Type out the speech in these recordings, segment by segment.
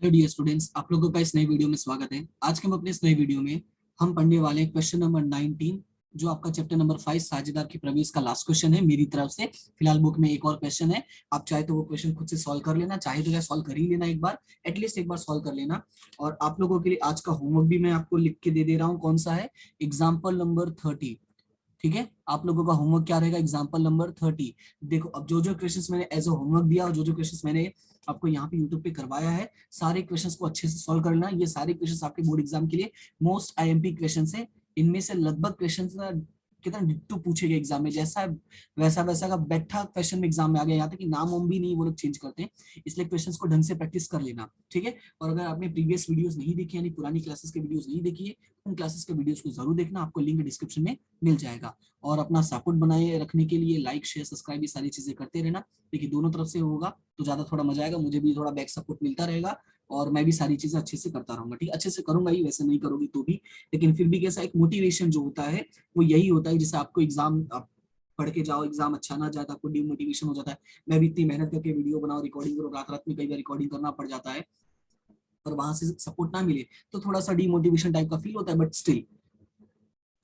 Hello dear students, आप लोगों का इस नए वीडियो में स्वागत है। आज के हम अपने इस नए वीडियो में हम पढ़ने वाले हैं क्वेश्चन नंबर 19, जो आपका चैप्टर नंबर 5 साझेदार की प्रवेश का लास्ट क्वेश्चन है मेरी तरफ से। फिलहाल बुक में एक और क्वेश्चन है, आप चाहे तो वो क्वेश्चन खुद से सॉल्व कर लेना, चाहे तो क्या सॉल्व कर ही लेना, एक बार एटलीस्ट एक बार सॉल्व कर लेना। और आप लोगों के लिए आज का होमवर्क भी मैं आपको लिख के दे रहा हूँ। कौन सा है? Example number 30। ठीक है, आप लोगों का होमवर्क क्या रहेगा? Example number 30। देखो, अब जो जो क्वेश्चंस मैंने एज अ होमवर्क दिया और जो जो क्वेश्चंस मैंने आपको यहाँ पे यूट्यूब पे करवाया है, सारे क्वेश्चंस को अच्छे से सॉल्व करना। ये सारे क्वेश्चंस आपके बोर्ड एग्जाम के लिए मोस्ट आईएमपी क्वेश्चंस है। इनमें से लगभग क्वेश्चंस ना कितना डिट्टो पूछे गए एग्जाम में, जैसा है वैसा वैसा का बैठा क्वेश्चन में एग्जाम में आ गया। यहाँ तक कि नाम वाम भी नहीं वो लोग चेंज करते हैं, इसलिए क्वेश्चंस को ढंग से प्रैक्टिस कर लेना। ठीक है, और अगर आपने प्रीवियस वीडियोस नहीं देखी, यानी पुरानी क्लासेस के वीडियोस नहीं देखी है, उन क्लासेस के वीडियोस को जरूर देखना, आपको लिंक डिस्क्रिप्शन में मिल जाएगा। और अपना सपोर्ट बनाए रखने के लिए लाइक शेयर सब्सक्राइब ये सारी चीजें करते रहना। देखिए, दोनों तरफ से होगा तो ज्यादा थोड़ा मजा आएगा, मुझे भी थोड़ा बैक सपोर्ट मिलता रहेगा और मैं भी सारी चीजें अच्छे से करता रहूंगा। ठीक है, अच्छे से करूंगा ही, वैसे नहीं करोगे तो भी, लेकिन फिर भी कैसा एक मोटिवेशन जो होता है वो यही होता है। जैसे आपको एग्जाम आप पढ़ के जाओ, एग्जाम अच्छा ना जाता, आपको डिमोटिवेशन हो जाता है। मैं भी इतनी मेहनत करके वीडियो बनाओ, रिकॉर्डिंग करो, रात रात में कई बार रिकॉर्डिंग करना पड़ जाता है, और वहां से सपोर्ट ना मिले तो थोड़ा सा डिमोटिवेशन टाइप का फील होता है, बट स्टिल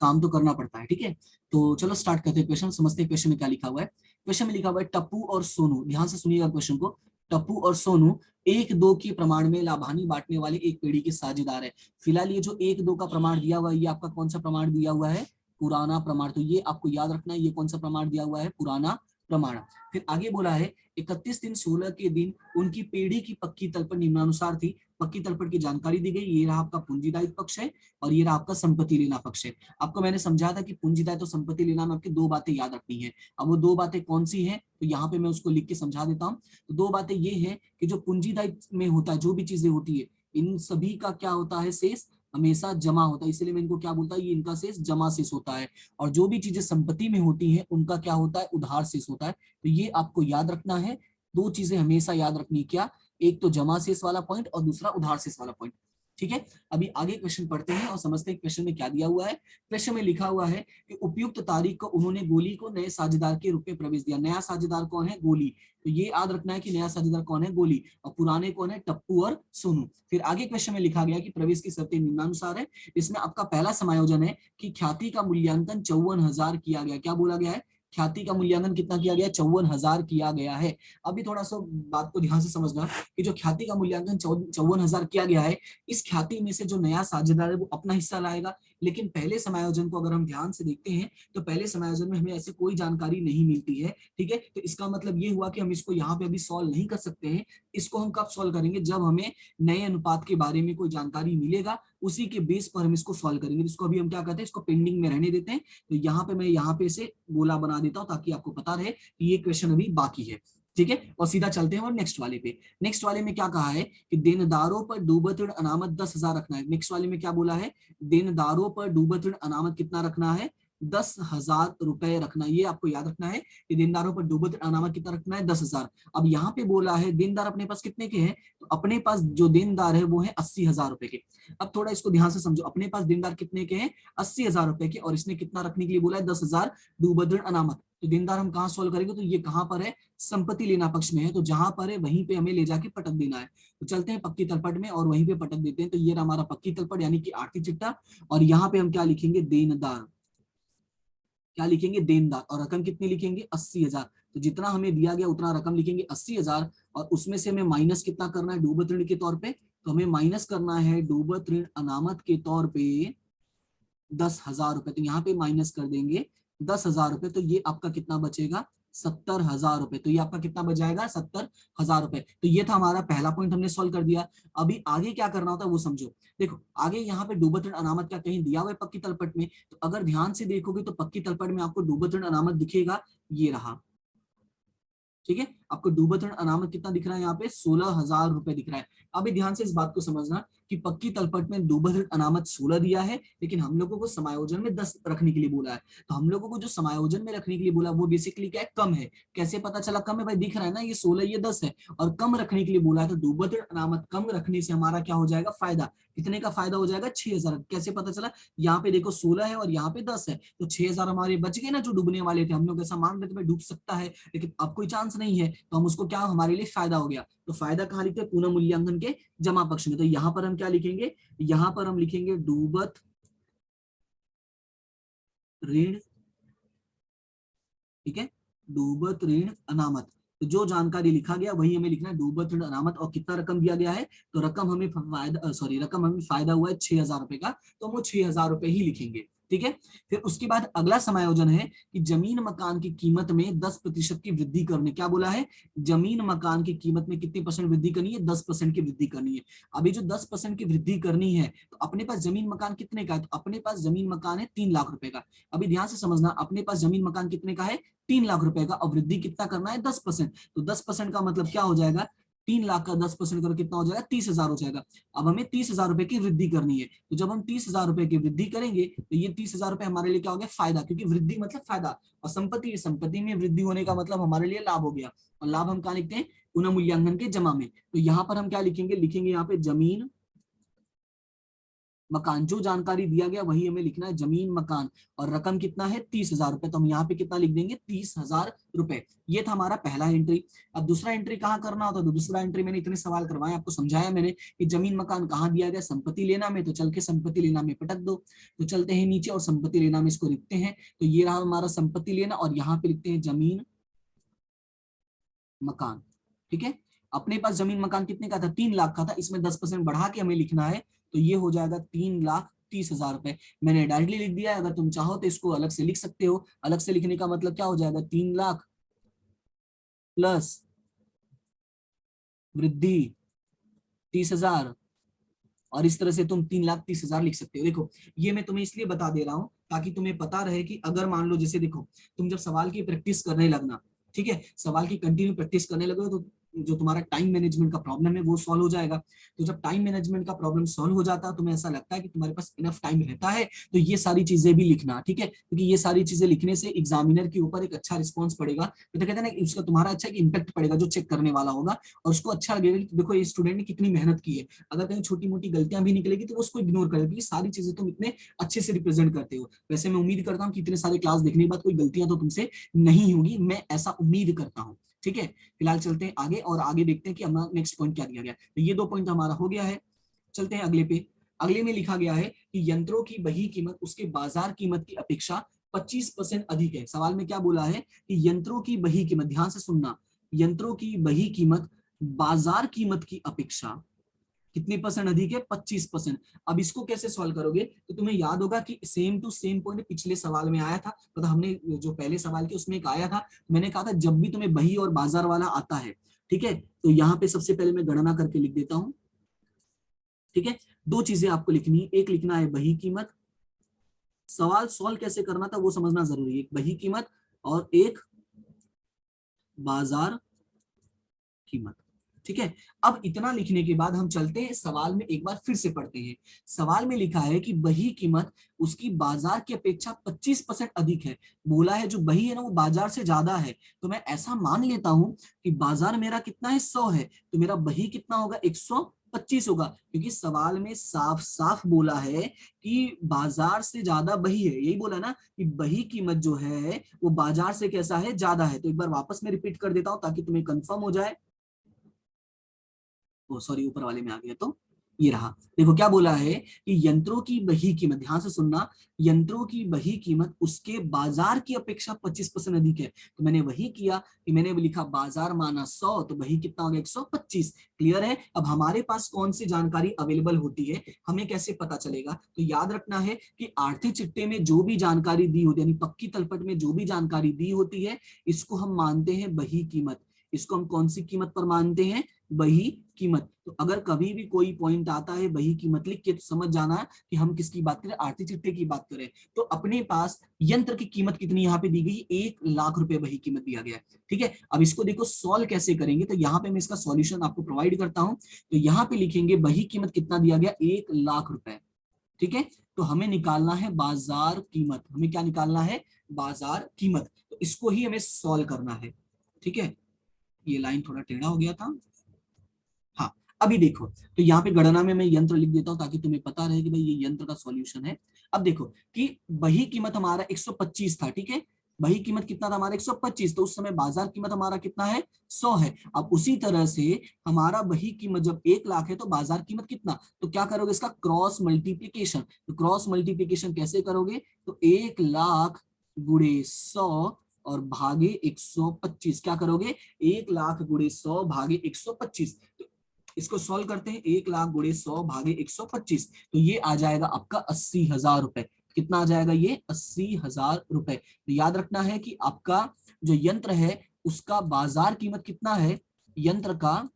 काम तो करना पड़ता है। ठीक है, तो चलो स्टार्ट करते हैं क्वेश्चन, समझते हैं क्वेश्चन में क्या लिखा हुआ है। क्वेश्चन में लिखा हुआ है टप्पू और सोनू, ध्यान से सुनिएगा क्वेश्चन को। टप्पू और सोनू एक दो के प्रमाण में लाभानी बांटने वाले एक पीढ़ी के साझेदार है। फिलहाल ये जो एक दो का प्रमाण दिया हुआ है, ये आपका कौन सा प्रमाण दिया हुआ है? पुराना प्रमाण। तो ये आपको याद रखना है, ये कौन सा प्रमाण दिया हुआ है? पुराना प्रमाण। फिर आगे बोला है 31/3/16 के दिन उनकी पीढ़ी की पक्की तलपट निम्नानुसार थी। पक्की तलपट की जानकारी दी गई। ये रहा आपका पूंजीदायित्व पक्ष है और ये रहा आपका संपत्ति लेना पक्ष है। आपको मैंने समझा था कि पूंजीदायित्व तो संपत्ति लेना में आपकी दो बातें याद रखनी है। अब वो दो बातें कौन सी हैं, तो यहाँ पे मैं उसको लिख के समझा देता हूँ। तो दो बातें ये हैं कि जो पूंजीदायित्व में होता है, जो भी चीजें होती है, इन सभी का क्या होता है? शेष हमेशा जमा होता है, इसलिए मैं इनको क्या बोलता है? ये इनका शेष जमा शेष होता है। और जो भी चीजें संपत्ति में होती है उनका क्या होता है? उधार शेष होता है। तो ये आपको याद रखना है। दो चीजें हमेशा याद रखनी, क्या? एक तो जमा शेष वाला पॉइंट और दूसरा उधार शेष वाला पॉइंट। ठीक है, अभी आगे क्वेश्चन पढ़ते हैं और समझते हैं क्वेश्चन में क्या दिया हुआ है। क्वेश्चन में लिखा हुआ है कि उपयुक्त तारीख को उन्होंने गोली को नए साझेदार के रूप में प्रवेश दिया। नया साझेदार कौन है? गोली। तो ये याद रखना है कि नया साझेदार कौन है? गोली। और पुराने कौन है? टप्पू और सोनू। फिर आगे क्वेश्चन में लिखा गया कि प्रवेश की शर्तें निम्नानुसार है। इसमें आपका पहला समायोजन है कि ख्याति का मूल्यांकन 54,000 किया गया। क्या बोला गया है? ख्याति का मूल्यांकन कितना किया गया? 54,000 किया गया है। अभी थोड़ा सा बात को ध्यान से समझना कि जो ख्याति का मूल्यांकन 54,000 किया गया है, इस ख्याति में से जो नया साझेदार है वो अपना हिस्सा लाएगा। लेकिन पहले समायोजन को अगर हम ध्यान से देखते हैं तो पहले समायोजन में हमें ऐसी कोई जानकारी नहीं मिलती है। ठीक है, तो इसका मतलब ये हुआ कि हम इसको यहाँ पे अभी सॉल्व नहीं कर सकते हैं। इसको हम कब सॉल्व करेंगे? जब हमें नए अनुपात के बारे में कोई जानकारी मिलेगा, उसी के बेस पर हम इसको सॉल्व करेंगे। इसको अभी हम क्या कहते हैं? इसको पेंडिंग में रहने देते हैं। तो यहाँ पे मैं यहाँ पे से गोला बना देता हूँ ताकि आपको पता रहे कि ये क्वेश्चन अभी बाकी है। ठीक है, और सीधा चलते हैं और नेक्स्ट वाले पे। नेक्स्ट वाले में क्या कहा है कि देनदारों पर डूबत ऋण अनामत 10,000 रखना है। नेक्स्ट वाले में क्या बोला है? देनदारों पर डूबत ऋण अनामत कितना रखना है? 10,000 रुपए रखना। ये आपको याद रखना है कि देनदारों पर डूबत ऋण अनामत कितना रखना है? 10,000। अब यहाँ पे बोला है देनदार अपने पास कितने के हैं, तो अपने पास जो देनदार है वो है 80,000 रुपए के। अब थोड़ा इसको ध्यान से समझो, अपने पास देनदार कितने के हैं? 80,000 रुपए के, और इसने कितना रखने के लिए बोला है? 10,000 डूबत ऋण अनामत। तो देनदार हम कहाँ सोल्व करेंगे? तो ये कहाँ पर है? संपत्ति लेना पक्ष में है, तो जहां पर है वहीं पे हमें ले जाके पटक देना है। तो चलते हैं पक्की तलपट में और वहीं पे पटक देते हैं। तो ये हमारा पक्की तलपट यानी कि आर्थिक चिट्ठा, और यहाँ पे हम क्या लिखेंगे? देनदार। क्या लिखेंगे? देनदार। और रकम कितनी लिखेंगे? 80,000। तो जितना हमें दिया गया उतना रकम लिखेंगे 80,000, और उसमें से हमें माइनस कितना करना है डूबत ऋण के तौर पे? तो हमें माइनस करना है डूबत ऋण अनामत के तौर पे 10,000 रुपए। तो यहाँ पे माइनस कर देंगे 10,000 रुपए, तो ये आपका कितना बचेगा? 70,000 रुपए। तो ये आपका कितना बच जाएगा? 70,000 रुपए। तो ये था हमारा पहला पॉइंट, हमने सॉल्व कर दिया। अभी आगे क्या करना होता है वो समझो। देखो, आगे यहाँ पे डूबत ऋण अनामत क्या कहीं दिया हुआ है पक्की तलपट में? तो अगर ध्यान से देखोगे तो पक्की तलपट में आपको डूबत ऋण अनामत दिखेगा, ये रहा। ठीक है, आपको डूबत ऋण अनामत कितना दिख रहा है? यहाँ पे 16,000 रुपए दिख रहा है। अभी ध्यान से इस बात को समझना कि पक्की तलपट में डूबत ऋण अनामत 16 दिया है, लेकिन हम लोगों को समायोजन में 10 रखने के लिए बोला है। तो हम लोगों को जो समायोजन में रखने के लिए बोला वो बेसिकली क्या है? कम है। कैसे पता चला कम है? भाई दिख रहा है ना, ये 16 ये 10 है, और कम रखने के लिए बोला है। तो डूबत ऋण अनामत कम रखने से हमारा क्या हो जाएगा? फायदा। कितने का फायदा हो जाएगा? 6,000। कैसे पता चला? यहाँ पे देखो 16 है और यहाँ पे 10 है, तो 6,000 हमारे बच गए ना, जो डूबने वाले थे। हम लोग ऐसा मान रहे थे भाई डूब सकता है, लेकिन अब कोई चांस नहीं है। तो हम उसको क्या हमारे लिए फायदा हो गया। तो फायदा कहाँ लिखते हैं, पुनः मूल्यांकन के जमा पक्ष में। तो यहाँ पर हम क्या लिखेंगे, यहाँ पर हम लिखेंगे डूबत ऋण, ठीक है, डूबत ऋण अनामत। तो जो जानकारी लिखा गया वही हमें लिखना है, डूबत ऋण अनामत। और कितना रकम दिया गया है, तो रकम हमें फायदा रकम हमें फायदा हुआ है 6,000 रुपए का, तो हम वो 6,000 रुपए ही लिखेंगे, ठीक है। फिर उसके बाद अगला समायोजन है कि जमीन मकान की कीमत में 10% की वृद्धि करनी। क्या बोला है, जमीन मकान की कीमत में कितनी परसेंट वृद्धि करनी है, 10% की वृद्धि करनी है। अभी जो 10% की वृद्धि करनी है, तो अपने पास जमीन मकान कितने का है, तो अपने पास जमीन मकान है 3 लाख रुपए का। अभी ध्यान से समझना, अपने पास जमीन मकान कितने का है, 3 लाख रुपए का, और वृद्धि कितना करना है, 10%। तो 10% का मतलब क्या हो जाएगा, 3 लाख का 10% करो कितना हो जाएगा, 30,000 हो जाएगा। अब हमें 30,000 रुपए की वृद्धि करनी है, तो जब हम 30,000 रुपए की वृद्धि करेंगे तो ये 30,000 रुपए हमारे लिए क्या हो गया, फायदा, क्योंकि वृद्धि मतलब फायदा, और संपत्ति में वृद्धि होने का मतलब हमारे लिए लाभ हो गया। और लाभ हम क्या लिखते हैं, पुनः मूल्यांकन के जमा में। तो यहाँ पर हम क्या लिखेंगे, लिखेंगे यहाँ पे जमीन मकान, जो जानकारी दिया गया वही हमें लिखना है, जमीन मकान, और रकम कितना है 30,000 रुपए। तो हम यहाँ पे कितना लिख देंगे, 30,000 रुपए। ये था हमारा पहला एंट्री। अब दूसरा एंट्री कहाँ करना होता है, तो दूसरा एंट्री मैंने इतने सवाल करवाए, आपको समझाया मैंने कि जमीन मकान कहाँ दिया गया, संपत्ति लेना में, तो चल के संपत्ति लेना में पटक दो। तो चलते हैं नीचे और संपत्ति लेना में इसको लिखते हैं। तो ये रहा हमारा संपत्ति लेना, और यहाँ पे लिखते हैं जमीन मकान, ठीक है। अपने पास जमीन मकान कितने का था, 3 लाख का था, इसमें 10% बढ़ा के हमें लिखना है, तो ये हो जाएगा 3,30,000 रुपए। मैंने डायरेक्टली लिख दिया है, अगर तुम चाहो तो इसको अलग से लिख सकते हो। अलग से लिखने का मतलब क्या हो जाएगा, 3 लाख प्लस वृद्धि 30,000, और इस तरह से तुम 3,30,000 लिख सकते हो। देखो ये मैं तुम्हें इसलिए बता दे रहा हूं ताकि तुम्हें पता रहे कि अगर मान लो, जैसे देखो तुम जब सवाल की प्रैक्टिस करने लगना, ठीक है, सवाल की कंटिन्यू प्रैक्टिस करने लगो, तो जो तुम्हारा टाइम मैनेजमेंट का प्रॉब्लम है वो सॉल्व हो जाएगा। तो जब टाइम मैनेजमेंट का प्रॉब्लम सॉल्व हो जाता है, तुम्हें ऐसा लगता है कि तुम्हारे पास इनफ टाइम रहता है, तो ये सारी चीजें भी लिखना, ठीक है, क्योंकि ये सारी चीजें लिखने से एग्जामिनर के ऊपर एक अच्छा रिस्पॉन्स पड़ेगा। तो कहते हैं ना, उसका तुम्हारा अच्छा इम्पैक्ट पड़ेगा जो चेक करने वाला होगा, और उसको अच्छा लगेगा कि देखो ये स्टूडेंट ने कितनी मेहनत की है। अगर कहीं छोटी मोटी गलतियां भी निकलेगी तो उसको इग्नोर करेगा, क्योंकि सारी चीजें तुम इतने अच्छे से रिप्रेजेंट करते हो। वैसे मैं उम्मीद करता हूँ कि इतने सारे क्लास देखने के बाद कोई गलतियां तो तुमसे नहीं होगी, मैं ऐसा उम्मीद करता हूँ, ठीक है। फिलहाल चलते हैं आगे, और आगे देखते हैं कि हमारा नेक्स्ट पॉइंट क्या दिया गया। तो ये 2 पॉइंट हमारा हो गया है। चलते हैं अगले पे। अगले में लिखा गया है कि यंत्रों की बही कीमत उसके बाजार कीमत की अपेक्षा 25% अधिक है। सवाल में क्या बोला है कि यंत्रों की बही कीमत, ध्यान से सुनना, यंत्रों की बही कीमत बाजार कीमत की अपेक्षा कितने परसेंट अधिक है, 25%। अब इसको कैसे सॉल्व करोगे, तो तुम्हें याद होगा कि सेम टू सेम पॉइंट पिछले सवाल में आया था, मतलब हमने जो पहले सवाल के उसमें एक आया था, मैंने कहा था जब भी तुम्हें बही और बाजार वाला आता है, ठीक है, तो यहाँ पे सबसे पहले मैं गणना करके लिख देता हूं, ठीक है। 2 चीजें आपको लिखनी है, एक लिखना है बही कीमत, सवाल सॉल्व कैसे करना था वो समझना जरूरी है, एक बही कीमत और एक बाजार कीमत, ठीक है। अब इतना लिखने के बाद हम चलते हैं सवाल में, एक बार फिर से पढ़ते हैं। सवाल में लिखा है कि बही कीमत उसकी बाजार की अपेक्षा 25% अधिक है। बोला है जो बही है ना वो बाजार से ज्यादा है, तो मैं ऐसा मान लेता हूं कि बाजार मेरा कितना है, 100 है, तो मेरा बही कितना होगा, 125 होगा, क्योंकि सवाल में साफ साफ बोला है कि बाजार से ज्यादा बही है। यही बोला ना कि बही कीमत जो है वो बाजार से कैसा है, ज्यादा है। तो एक बार वापस मैं रिपीट कर देता हूं ताकि तुम्हें कंफर्म हो जाए। सॉरी ऊपर वाले में आ गया, तो ये रहा। देखो क्या बोला है कि यंत्रों की बही कीमत, ध्यान से सुनना, यंत्रों की बही कीमत उसके बाजार की अपेक्षा 25% अधिक है। तो मैंने वही किया कि मैंने लिखा बाजार माना 100, तो बही कितना हो गया, 125। क्लियर है। अब हमारे पास कौन सी जानकारी अवेलेबल होती है, हमें कैसे पता चलेगा, तो याद रखना है कि आर्थिक चिट्ठे में जो भी जानकारी दी होती है, यानी पक्की तलपट में जो भी जानकारी दी होती है, इसको हम मानते हैं बही कीमत। इसको हम कौन सी कीमत पर मानते हैं, बही कीमत। तो अगर कभी भी कोई पॉइंट आता है बही कीमत लिख के, तो समझ जाना कि हम किसकी बात करें, आर्थिक चिट्ठे की बात करें। तो अपने पास यंत्र की कीमत कितनी यहाँ पे दी गई, 1 लाख रुपए बही कीमत दिया गया है, ठीक है। अब इसको देखो सॉल्व कैसे करेंगे, तो यहाँ पे मैं इसका सॉल्यूशन आपको प्रोवाइड करता हूँ। तो यहाँ पे लिखेंगे बही कीमत कितना दिया गया, 1 लाख रुपए, ठीक है। तो हमें निकालना है बाजार कीमत, हमें क्या निकालना है, बाजार कीमत। तो इसको ही हमें सॉल्व करना है, ठीक है। ये लाइन थोड़ा टेढ़ा हो गया था। हाँ, अभी देखो, तो यहाँ पे गणना में मैं यंत्र लिख देता हूं ताकि तुम्हें पता रहे कि भाई ये यंत्र का सॉल्यूशन है। अब देखो कि बही कीमत हमारा 125 था, ठीक है, वही कीमत कितना था हमारा 125, तो उस समय बाजार कीमत हमारा कितना है 100 है। अब उसी तरह से हमारा वही कीमत जब 1 लाख है तो बाजार कीमत कितना, तो क्या करोगे इसका क्रॉस मल्टीप्लीकेशन। तो क्रॉस मल्टीप्लीकेशन कैसे करोगे, तो 1 लाख गुणे 100 और भागे 125, क्या करोगे 1 लाख गुणे 100 भागे 125। तो इसको सॉल्व करते हैं, 1 लाख गुणे 100 भागे 125, तो ये आ जाएगा आपका 80,000 रुपए। कितना आ जाएगा ये 80,000 रुपए। तो याद रखना है कि आपका जो यंत्र है उसका बाजार कीमत कितना है, यंत्र का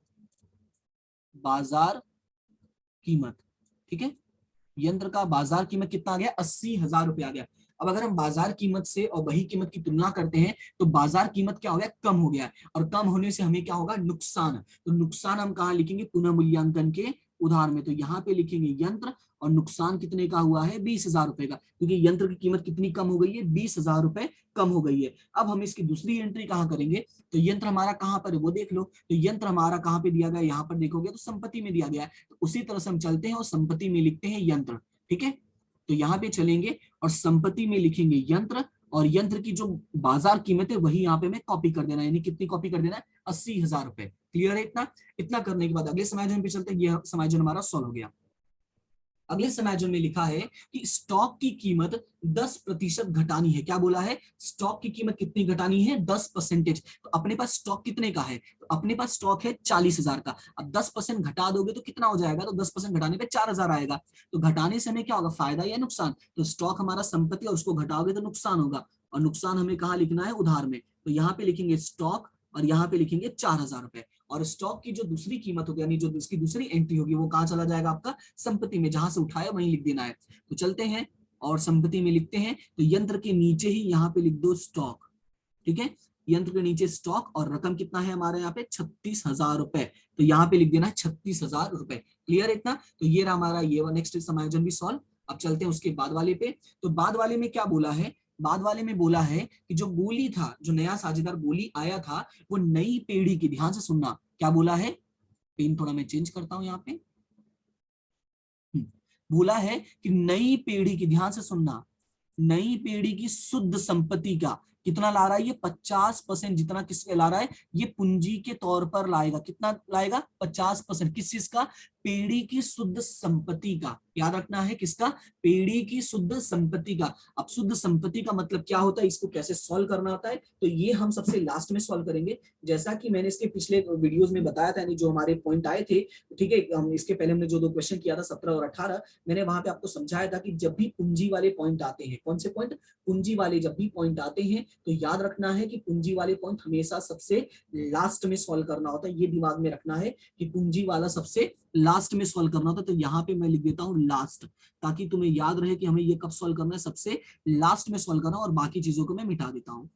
बाजार कीमत, ठीक है, यंत्र का बाजार कीमत कितना आ गया 80,000 रुपए आ गया। अब अगर हम बाजार कीमत से और वही कीमत की तुलना करते हैं तो बाजार कीमत क्या हो गया, कम हो गया है, और कम होने से हमें क्या होगा, नुकसान। तो नुकसान हम कहाँ लिखेंगे, पुनः मूल्यांकन के उदाहरण में, तो यहाँ पे लिखेंगे यंत्र, और नुकसान कितने का हुआ है 20,000 रुपए का, क्योंकि यंत्र की कीमत कितनी कम हो गई है, 20,000 रुपए कम हो गई है। अब हम इसकी दूसरी एंट्री कहाँ करेंगे, तो यंत्र हमारा कहाँ पर है वो देख लो, तो यंत्र हमारा कहाँ पे दिया गया, यहाँ पर देखोगे तो संपत्ति में दिया गया है। तो उसी तरह से हम चलते हैं और संपत्ति में लिखते हैं यंत्र, ठीक है। तो यहाँ पे चलेंगे और संपत्ति में लिखेंगे यंत्र, और यंत्र की जो बाजार कीमत है वही यहाँ पे मैं कॉपी कर देना, यानी कितनी कॉपी कर देना है 80,000 रुपए। क्लियर है इतना। इतना करने के बाद अगले समायोजन पे चलते हैं, यह समायोजन हमारा सॉल्व हो गया। अगले समायोजन में लिखा है कि स्टॉक की कीमत 10% घटानी है। क्या बोला है, स्टॉक की कीमत कितनी घटानी है, 10%। तो अपने पास स्टॉक कितने का है, तो अपने पास स्टॉक है 40,000 का। अब 10% घटा दोगे तो कितना हो जाएगा, तो 10% घटाने पे 4,000 आएगा। तो घटाने से हमें क्या होगा, फायदा या नुकसान, तो स्टॉक हमारा संपत्ति और उसको घटाओगे तो नुकसान होगा, और नुकसान हमें कहाँ लिखना है, उधार में। तो यहाँ पे लिखेंगे स्टॉक और यहाँ पे लिखेंगे 4,000 रुपए, और स्टॉक की जो दूसरी कीमत होगी यानी जो उसकी दूसरी एंट्री होगी वो कहाँ चला जाएगा, आपका संपत्ति में, जहां से उठाया वहीं लिख देना है। तो चलते हैं और संपत्ति में लिखते हैं, तो यंत्र के नीचे ही यहाँ पे लिख दो स्टॉक, ठीक है, यंत्र के नीचे स्टॉक, और रकम कितना है हमारे यहाँ पे 36,000 रुपए, तो यहाँ पे लिख देना है 36,000 रुपए। क्लियर है इतना। तो ये रहा हमारा ये नेक्स्ट समायोजन भी सॉल्व। अब चलते हैं उसके बाद वाले पे। तो बाद वाले में क्या बोला है, बाद वाले में बोला है कि जो गोली था, जो नया साझेदार गोली आया था, वो नई पीढ़ी की, ध्यान से सुनना क्या बोला है, पेन थोड़ा मैं चेंज करता हूं यहाँ पे, बोला है कि नई पीढ़ी की, ध्यान से सुनना, नई पीढ़ी की शुद्ध संपत्ति का कितना ला रहा है, ये 50% जितना किसके ला रहा है, ये पूंजी के तौर पर लाएगा। कितना लाएगा, 50%। किस चीज का, पीढ़ी की शुद्ध संपत्ति का। याद रखना है किसका, पीढ़ी की शुद्ध संपत्ति का। अब शुद्ध संपत्ति का मतलब क्या होता है, इसको कैसे सॉल्व करना होता है, तो ये हम सबसे लास्ट में सॉल्व करेंगे। जैसा कि मैंने इसके पिछले वीडियोस में बताया था, यानी जो हमारे पॉइंट आए थे, ठीक है, हम इसके पहले हमने जो 2 क्वेश्चन किया था 17 और 18, मैंने वहां पे आपको समझाया था कि जब भी पूंजी वाले पॉइंट आते हैं, कौन से पॉइंट, पूंजी वाले जब भी पॉइंट आते हैं, तो याद रखना है कि पूंजी वाले पॉइंट हमेशा सबसे लास्ट में सॉल्व करना होता है। ये दिमाग में रखना है कि पूंजी वाला सबसे लास्ट में सॉल्व करना होता है। तो यहाँ पे मैं लिख देता हूँ लास्ट, ताकि तुम्हें याद रहे कि हमें ये कब सॉल्व करना है, सबसे लास्ट में सॉल्व करना, और बाकी चीजों को मैं मिटा देता हूँ।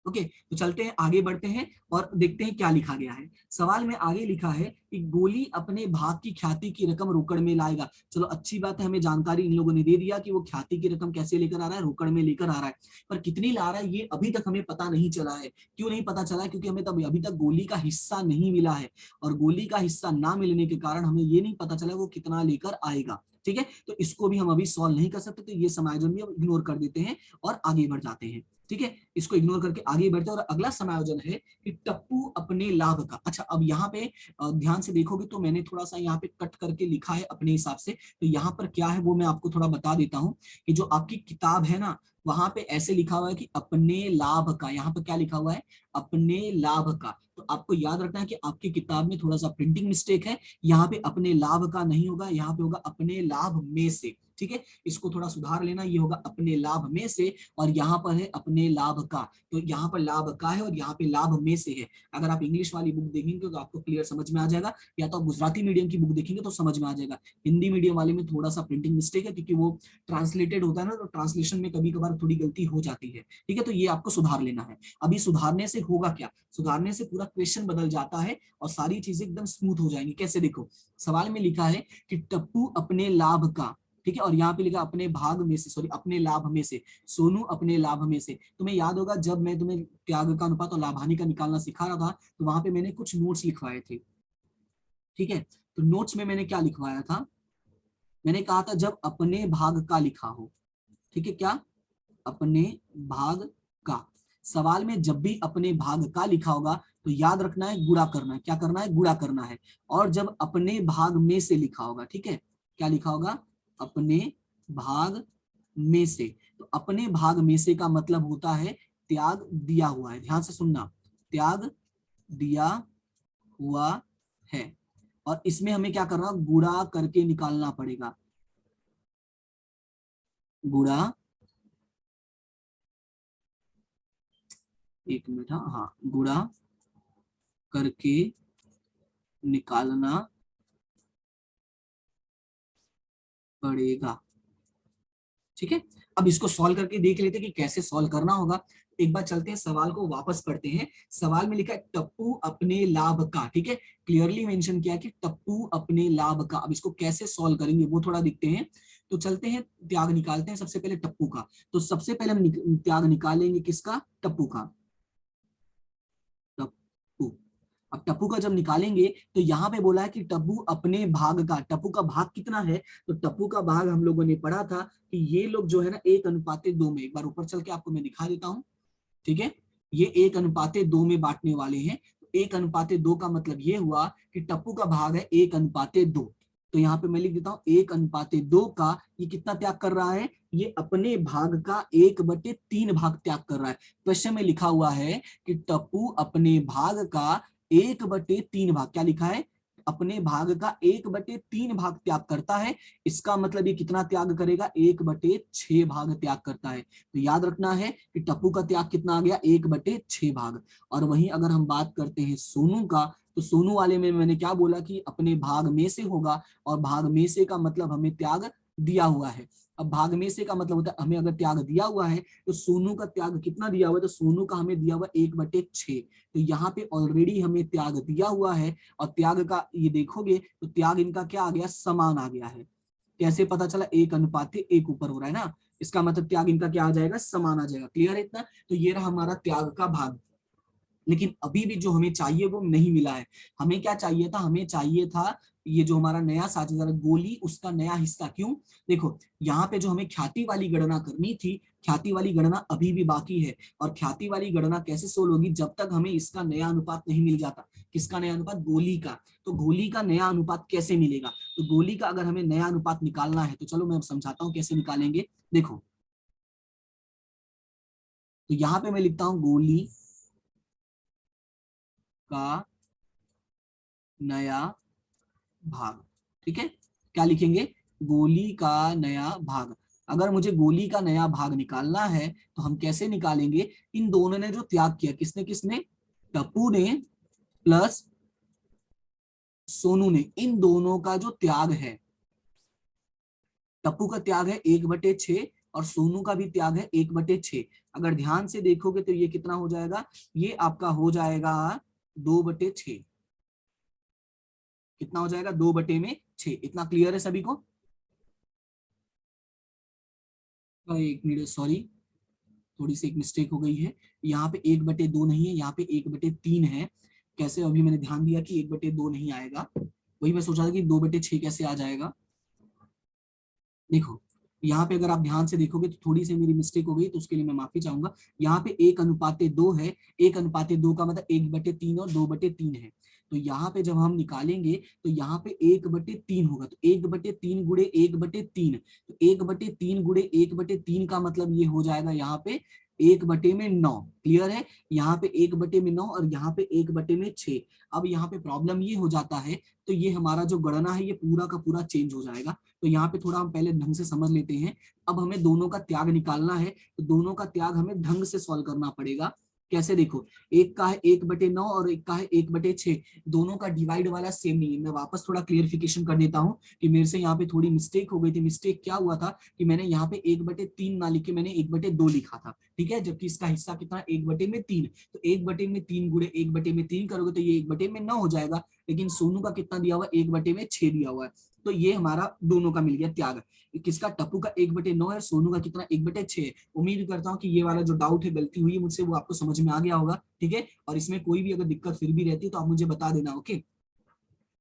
ओके, तो चलते हैं आगे बढ़ते हैं और देखते हैं क्या लिखा गया है। सवाल में आगे लिखा है कि गोली अपने भाग की ख्याति की रकम रोकड़ में लाएगा। चलो अच्छी बात है, हमें जानकारी इन लोगों ने दे दिया कि वो ख्याति की रकम कैसे लेकर आ रहा है, रोकड़ में लेकर आ रहा है, पर कितनी ला रहा है ये अभी तक हमें पता नहीं चला है। क्यों नहीं पता चला, क्योंकि हमें तब अभी तक गोली का हिस्सा नहीं मिला है, और गोली का हिस्सा ना मिलने के कारण हमें ये नहीं पता चला वो कितना लेकर आएगा। ठीक है, तो इसको भी हम अभी सॉल्व नहीं कर सकते, तो ये समायोजन भी हम इग्नोर कर देते हैं और आगे बढ़ जाते हैं। ठीक है, इसको इग्नोर करके आगे बढ़ते हैं, और अगला समायोजन है कि टप्पू अपने लाभ का। अच्छा, अब यहाँ पे ध्यान से देखोगे तो मैंने थोड़ा सा यहाँ पे कट करके लिखा है अपने हिसाब से, तो यहाँ पर क्या है वो मैं आपको थोड़ा बता देता हूँ कि जो आपकी किताब है ना, वहां पे ऐसे लिखा हुआ है कि अपने लाभ का, यहाँ पे क्या लिखा हुआ है, अपने लाभ का। तो आपको याद रखना है कि आपकी किताब में थोड़ा सा प्रिंटिंग मिस्टेक है, यहाँ पे अपने लाभ का नहीं होगा, यहाँ पे होगा अपने लाभ में से। ठीक है, इसको थोड़ा सुधार लेना, ये होगा अपने लाभ में से, और यहाँ पर है अपने लाभ का। तो यहाँ पर लाभ का है और यहाँ पे लाभ में से है। अगर आप इंग्लिश वाली बुक देखेंगे तो आपको क्लियर समझ में आ जाएगा, या तो आप गुजराती मीडियम की बुक देखेंगे तो समझ में आ जाएगा। हिंदी मीडियम वाले में थोड़ा सा प्रिंटिंग मिस्टेक है, क्योंकि वो ट्रांसलेटेड होता है ना, तो ट्रांसलेशन में कभी कभार थोड़ी गलती हो जाती है। ठीक है, तो ये आपको सुधार लेना है। अभी सुधारने से होगा क्या, सुधारने से पूरा क्वेश्चन बदल जाता है और सारी चीजें एकदम स्मूथ हो जाएंगी। कैसे, देखो सवाल में लिखा है कि टप्पू अपने लाभ का, ठीक है, और यहाँ पे लिखा अपने भाग में से, सॉरी अपने लाभ में से, सोनू अपने लाभ में से। तुम्हें याद होगा जब मैं तुम्हें त्याग का अनुपात और लाभानी का निकालना सिखा रहा था, तो वहां पे मैंने कुछ नोट्स लिखवाए थे। ठीक है, तो नोट्स में मैंने क्या लिखवाया था, मैंने कहा था जब अपने भाग का लिखा हो, ठीक है, क्या अपने भाग का। सवाल में जब भी अपने भाग का लिखा होगा तो याद रखना है गुणा करना है। क्या करना है? गुणा करना है। और जब अपने भाग में से लिखा होगा, ठीक है, क्या लिखा होगा? अपने भाग में से। तो अपने भाग में से का मतलब होता है त्याग दिया हुआ है। ध्यान से सुनना, त्याग दिया हुआ है। और इसमें हमें क्या करना? गुणा करके निकालना पड़ेगा। गुणा, एक मिनट, हाँ, गुणा करके निकालना पड़ेगा। ठीक है, अब इसको सॉल्व करके देख लेते हैं कि कैसे सॉल्व करना होगा। एक बार चलते हैं, सवाल को वापस पढ़ते हैं। सवाल में लिखा है टप्पू अपने लाभ का, ठीक है, क्लियरली मेंशन किया कि टप्पू अपने लाभ का। अब इसको कैसे सॉल्व करेंगे वो थोड़ा दिखते हैं। तो चलते हैं, त्याग निकालते हैं सबसे पहले टप्पू का। तो सबसे पहले हम त्याग निकालेंगे किसका? टप्पू का। टप्पू। अब टप्पू का जब निकालेंगे तो यहाँ पे बोला है कि टप्पू अपने भाग का। टप्पू का भाग कितना है? तो टप्पू का भाग हम लोगों ने पढ़ा था कि ये लोग जो है ना 1:2 में, एक बार ऊपर चल के आपको मैं दिखा देता हूँ, ठीक है, ये 1:2 में बांटने वाले हैं। 1:2 का मतलब ये हुआ कि टप्पू का भाग है 1:2। तो यहाँ पे मैं लिख देता हूँ 1:2 का ये कितना त्याग कर रहा है? ये अपने भाग का 1/3 भाग त्याग कर रहा है। क्वेश्चन में लिखा हुआ है कि टप्पू अपने भाग का 1/3 भाग, क्या लिखा है? अपने भाग का 1/3 भाग त्याग करता है। इसका मतलब ये कितना त्याग करेगा? 1/6 भाग त्याग करता है। तो याद रखना है कि टप्पू का त्याग कितना आ गया? 1/6 भाग। और वहीं अगर हम बात करते हैं सोनू का, तो सोनू वाले में मैंने क्या बोला कि अपने भाग में से होगा, और भाग में से का मतलब हमें त्याग दिया हुआ है। अब भाग में से का मतलब होता है हमें अगर त्याग दिया हुआ है तो सोनू का त्याग कितना दिया हुआ है? तो सोनू का हमें दिया हुआ 1/6। तो यहाँ पे ऑलरेडी हमें त्याग दिया हुआ है। और त्याग का ये देखोगे तो त्याग इनका क्या आ गया? समान आ गया है। कैसे पता चला? 1:1 ऊपर हो रहा है ना, इसका मतलब त्याग इनका क्या आ जाएगा? समान आ जाएगा। क्लियर है इतना? तो ये रहा हमारा त्याग का भाग। लेकिन अभी भी जो हमें चाहिए वो नहीं मिला है। हमें क्या चाहिए था? हमें चाहिए था ये जो हमारा नया साझेदार गोली, उसका नया हिस्सा। क्यों? देखो, यहाँ पे जो हमें ख्याति वाली गणना करनी थी, ख्याति वाली गणना अभी भी बाकी है। और ख्याति वाली गणना कैसे सोल्व होगी? जब तक हमें इसका नया अनुपात नहीं मिल जाता। किसका नया अनुपात? गोली का। तो गोली का नया अनुपात कैसे मिलेगा? तो गोली का अगर हमें नया अनुपात निकालना है तो चलो मैं समझाता हूँ कैसे निकालेंगे। देखो, तो यहाँ पे मैं लिखता हूँ गोली का नया भाग। ठीक है, क्या लिखेंगे? गोली का नया भाग। अगर मुझे गोली का नया भाग निकालना है तो हम कैसे निकालेंगे? इन दोनों ने जो त्याग किया, किसने किसने? टप्पू ने प्लस सोनू ने, इन दोनों का जो त्याग है, टप्पू का त्याग है 1/6 और सोनू का भी त्याग है 1/6। अगर ध्यान से देखोगे तो ये कितना हो जाएगा? ये आपका हो जाएगा 2/6। कितना हो जाएगा? 2/6। इतना क्लियर है सभी को? एक मिनट, सॉरी, थोड़ी सी एक मिस्टेक हो गई है। यहाँ पे 1/2 नहीं है, यहाँ पे 1/3 है। कैसे? अभी मैंने ध्यान दिया कि 1/2 नहीं आएगा, वही मैं सोचा था कि 2/6 कैसे आ जाएगा। देखो, यहाँ पे अगर आप ध्यान से देखोगे तो थोड़ी सी मेरी मिस्टेक हो गई, तो उसके लिए मैं माफी चाहूंगा। यहाँ पे 1:2 है। 1:2 का मतलब 1/3 और 2/3 है। तो यहाँ पे जब हम निकालेंगे तो यहाँ पे 1/3 होगा। तो 1/3 गुणे 1/3, तो 1/3 गुणे 1/3 का मतलब ये हो जाएगा यहाँ पे 1/9। क्लियर है? यहाँ पे 1/9 और यहाँ पे 1/6। अब यहाँ पे प्रॉब्लम ये हो जाता है, तो ये हमारा जो गणना है ये पूरा का पूरा चेंज हो जाएगा। तो यहाँ पे थोड़ा हम पहले ढंग से समझ लेते हैं। अब हमें दोनों का त्याग निकालना है, तो दोनों का त्याग हमें ढंग से सॉल्व करना पड़ेगा। कैसे? देखो, एक का है 1/9 और एक का है 1/6। दोनों का डिवाइड वाला सेम नहीं है। मैं वापस थोड़ा क्लियरिफिकेशन कर देता हूँ कि मेरे से यहाँ पे थोड़ी मिस्टेक हो गई थी। मिस्टेक क्या हुआ था कि मैंने यहाँ पे 1/3 ना लिखे, मैंने 1/2 लिखा था। ठीक है, जबकि इसका हिस्सा कितना? 1/3। तो 1/3 गुणे 1/3 करोगे तो ये 1/9 हो जाएगा। लेकिन सोनू का कितना दिया हुआ? 1/6 दिया हुआ है। तो ये हमारा दोनों का मिल गया त्याग। किसका? टप्पू का 1/9 है, सोनू का कितना? 1/6 है। उम्मीद करता हूँ कि ये वाला जो डाउट है, गलती हुई है मुझसे, वो आपको समझ में आ गया होगा। ठीक है, और इसमें कोई भी अगर दिक्कत फिर भी रहती है तो आप मुझे बता देना। ओके,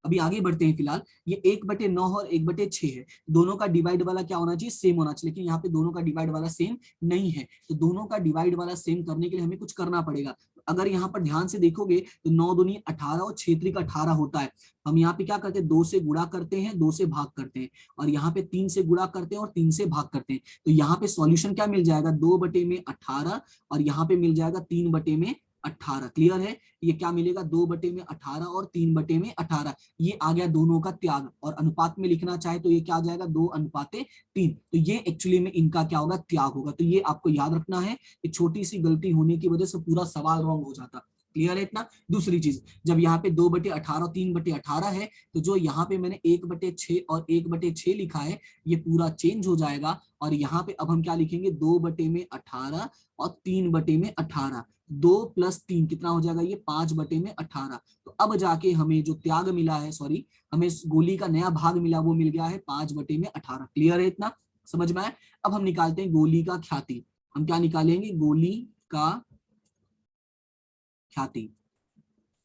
अभी आगे बढ़ते हैं। फिलहाल ये 1/9 और 1/6 है, दोनों का डिवाइड वाला क्या होना चाहिए, सेम होना चाहिए, लेकिन यहाँ पे दोनों का डिवाइड वाला सेम नहीं है। तो दोनों का डिवाइड वाला सेम करने के लिए हमें कुछ करना पड़ेगा। अगर यहाँ पर ध्यान से देखोगे तो 9 दूनी 18 और 6 त्रिक 18 होता है। हम यहाँ पे क्या करते हैं, 2 से गुणा करते हैं, 2 से भाग करते हैं, और यहाँ पे 3 से गुणा करते हैं और 3 से भाग करते हैं। तो यहाँ पे सॉल्यूशन क्या मिल जाएगा, 2/18, और यहाँ पे मिल जाएगा 3/18। क्लियर है, ये क्या मिलेगा, 2/18 और 3/18। ये आ गया दोनों का त्याग, और अनुपात में लिखना चाहे तो ये क्या आ जाएगा, 2:3। तो ये एक्चुअली में इनका क्या होगा, त्याग होगा। तो ये आपको याद रखना है कि छोटी सी गलती होने की वजह से पूरा सवाल रॉन्ग हो जाता। क्लियर है इतना। दूसरी चीज, जब यहाँ पे 2/18 और 3/18 है, तो जो यहाँ पे मैंने 1/6 और 1/6 लिखा है, ये पूरा चेंज हो जाएगा, और यहाँ पे अब हम क्या लिखेंगे, 2/18 और 3/18। 2 + 3 कितना हो जाएगा, ये 5/18। तो अब जाके हमें जो त्याग मिला है, सॉरी, हमें गोली का नया भाग मिला, वो मिल गया है 5/18। क्लियर है इतना, समझ में आया। अब हम निकालते हैं गोली का ख्याति। हम क्या निकालेंगे, गोली का ख्याति।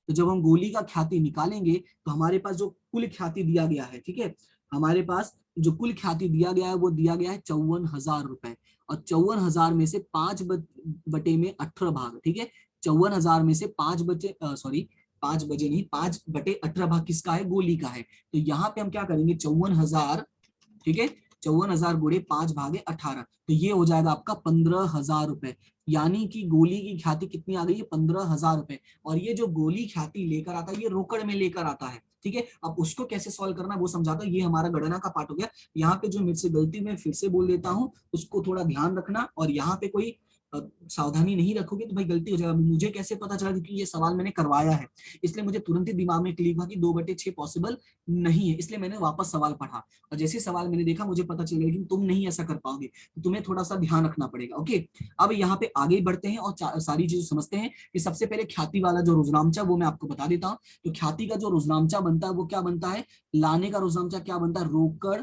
तो जब हम गोली का ख्याति निकालेंगे तो हमारे पास जो कुल ख्याति दिया गया है, ठीक है, हमारे पास जो कुल ख्याति दिया गया है वो दिया गया है 54,000 रुपए, और 54,000 में से 5/18 भाग, ठीक है, 54,000 में से 5/18 भाग किसका है, गोली का है। तो यहाँ पे हम क्या करेंगे, 54,000, ठीक है, 54,000 गुणे 5/18, तो ये हो जाएगा आपका 15,000 रुपए। यानी कि गोली की ख्याति कितनी आ गई है, 15,000 रुपए। और ये जो गोली ख्याति लेकर आता है, ये रोकड़ में लेकर आता है, ठीक है। अब उसको कैसे सॉल्व करना है वो समझाता हूं। ये हमारा गणना का पार्ट हो गया। यहाँ पे जो मेरे से गलती में फिर से बोल देता हूँ, उसको थोड़ा ध्यान रखना, और यहाँ पे कोई सावधानी नहीं रखोगे तो भाई गलती हो जाएगा। मुझे कैसे पता चला, क्योंकि ये सवाल मैंने करवाया है, इसलिए मुझे तुरंत ही दिमाग में क्लिक हुआ कि 2/6 पॉसिबल नहीं है, इसलिए मैंने वापस सवाल पढ़ा, और जैसे सवाल मैंने देखा मुझे पता चल गया, लेकिन तुम नहीं ऐसा कर पाओगे, तो तुम्हें थोड़ा सा ध्यान रखना पड़ेगा। ओके, अब यहाँ पे आगे बढ़ते हैं और सारी चीजें समझते हैं। कि सबसे पहले ख्याति वाला जो रुजनामचा वो मैं आपको बता देता हूँ। तो ख्याति का जो रुजनामचा बनता है वो क्या बनता है, लाने का रुजनामचा क्या बनता है, रोकड़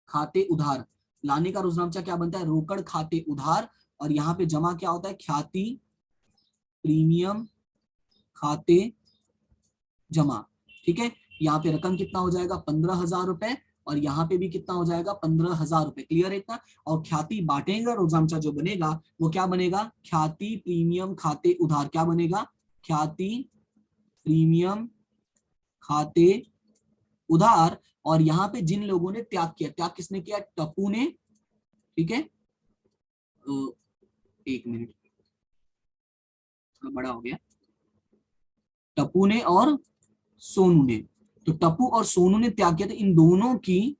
खाते उधार। लाने का रुजनामचा क्या बनता है, रोकड़ खाते उधार, और यहाँ पे जमा क्या होता है, ख्याति प्रीमियम खाते जमा, ठीक है। यहाँ पे रकम कितना हो जाएगा, 15,000 रुपए, और यहाँ पे भी कितना हो जाएगा, 15,000 रुपए। क्लियर है इतना। और ख्याति बांटेगा रुजनामचा जो बनेगा वो क्या बनेगा, ख्याति प्रीमियम खाते उधार। क्या बनेगा, ख्याति प्रीमियम खाते उधार। और यहाँ पे जिन लोगों ने त्याग किया, त्याग किसने किया, टप्पू ने, ठीक है, 1 मिनट, थोड़ा बड़ा हो गया, टप्पू ने और सोनू ने। तो टप्पू और सोनू ने त्याग किया, तो इन दोनों की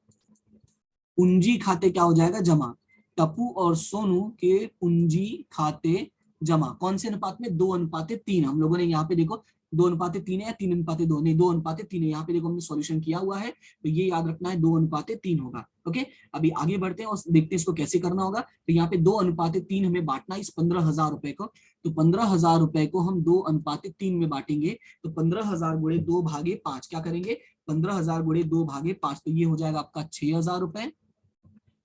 पूंजी खाते क्या हो जाएगा, जमा। टप्पू और सोनू के पूंजी खाते जमा, कौन से अनुपात में, 2:3। हम लोगों ने यहाँ पे देखो 2:3 है या 3:2, नहीं 2:3 है। यहाँ पे देखो हमने सॉल्यूशन किया हुआ है, तो ये याद रखना है 2:3 होगा। ओके, अभी आगे बढ़ते हैं और देखते हैं इसको कैसे करना होगा। तो यहाँ पे 2:3 हमें बांटना इस 15,000 रुपए को। तो 15,000 रुपए को हम 2:3 में बांटेंगे। तो 15,000 गुणे 2/5 क्या करेंगे, 15,000 गुणे 2/5, तो ये हो जाएगा आपका 6,000 रुपए,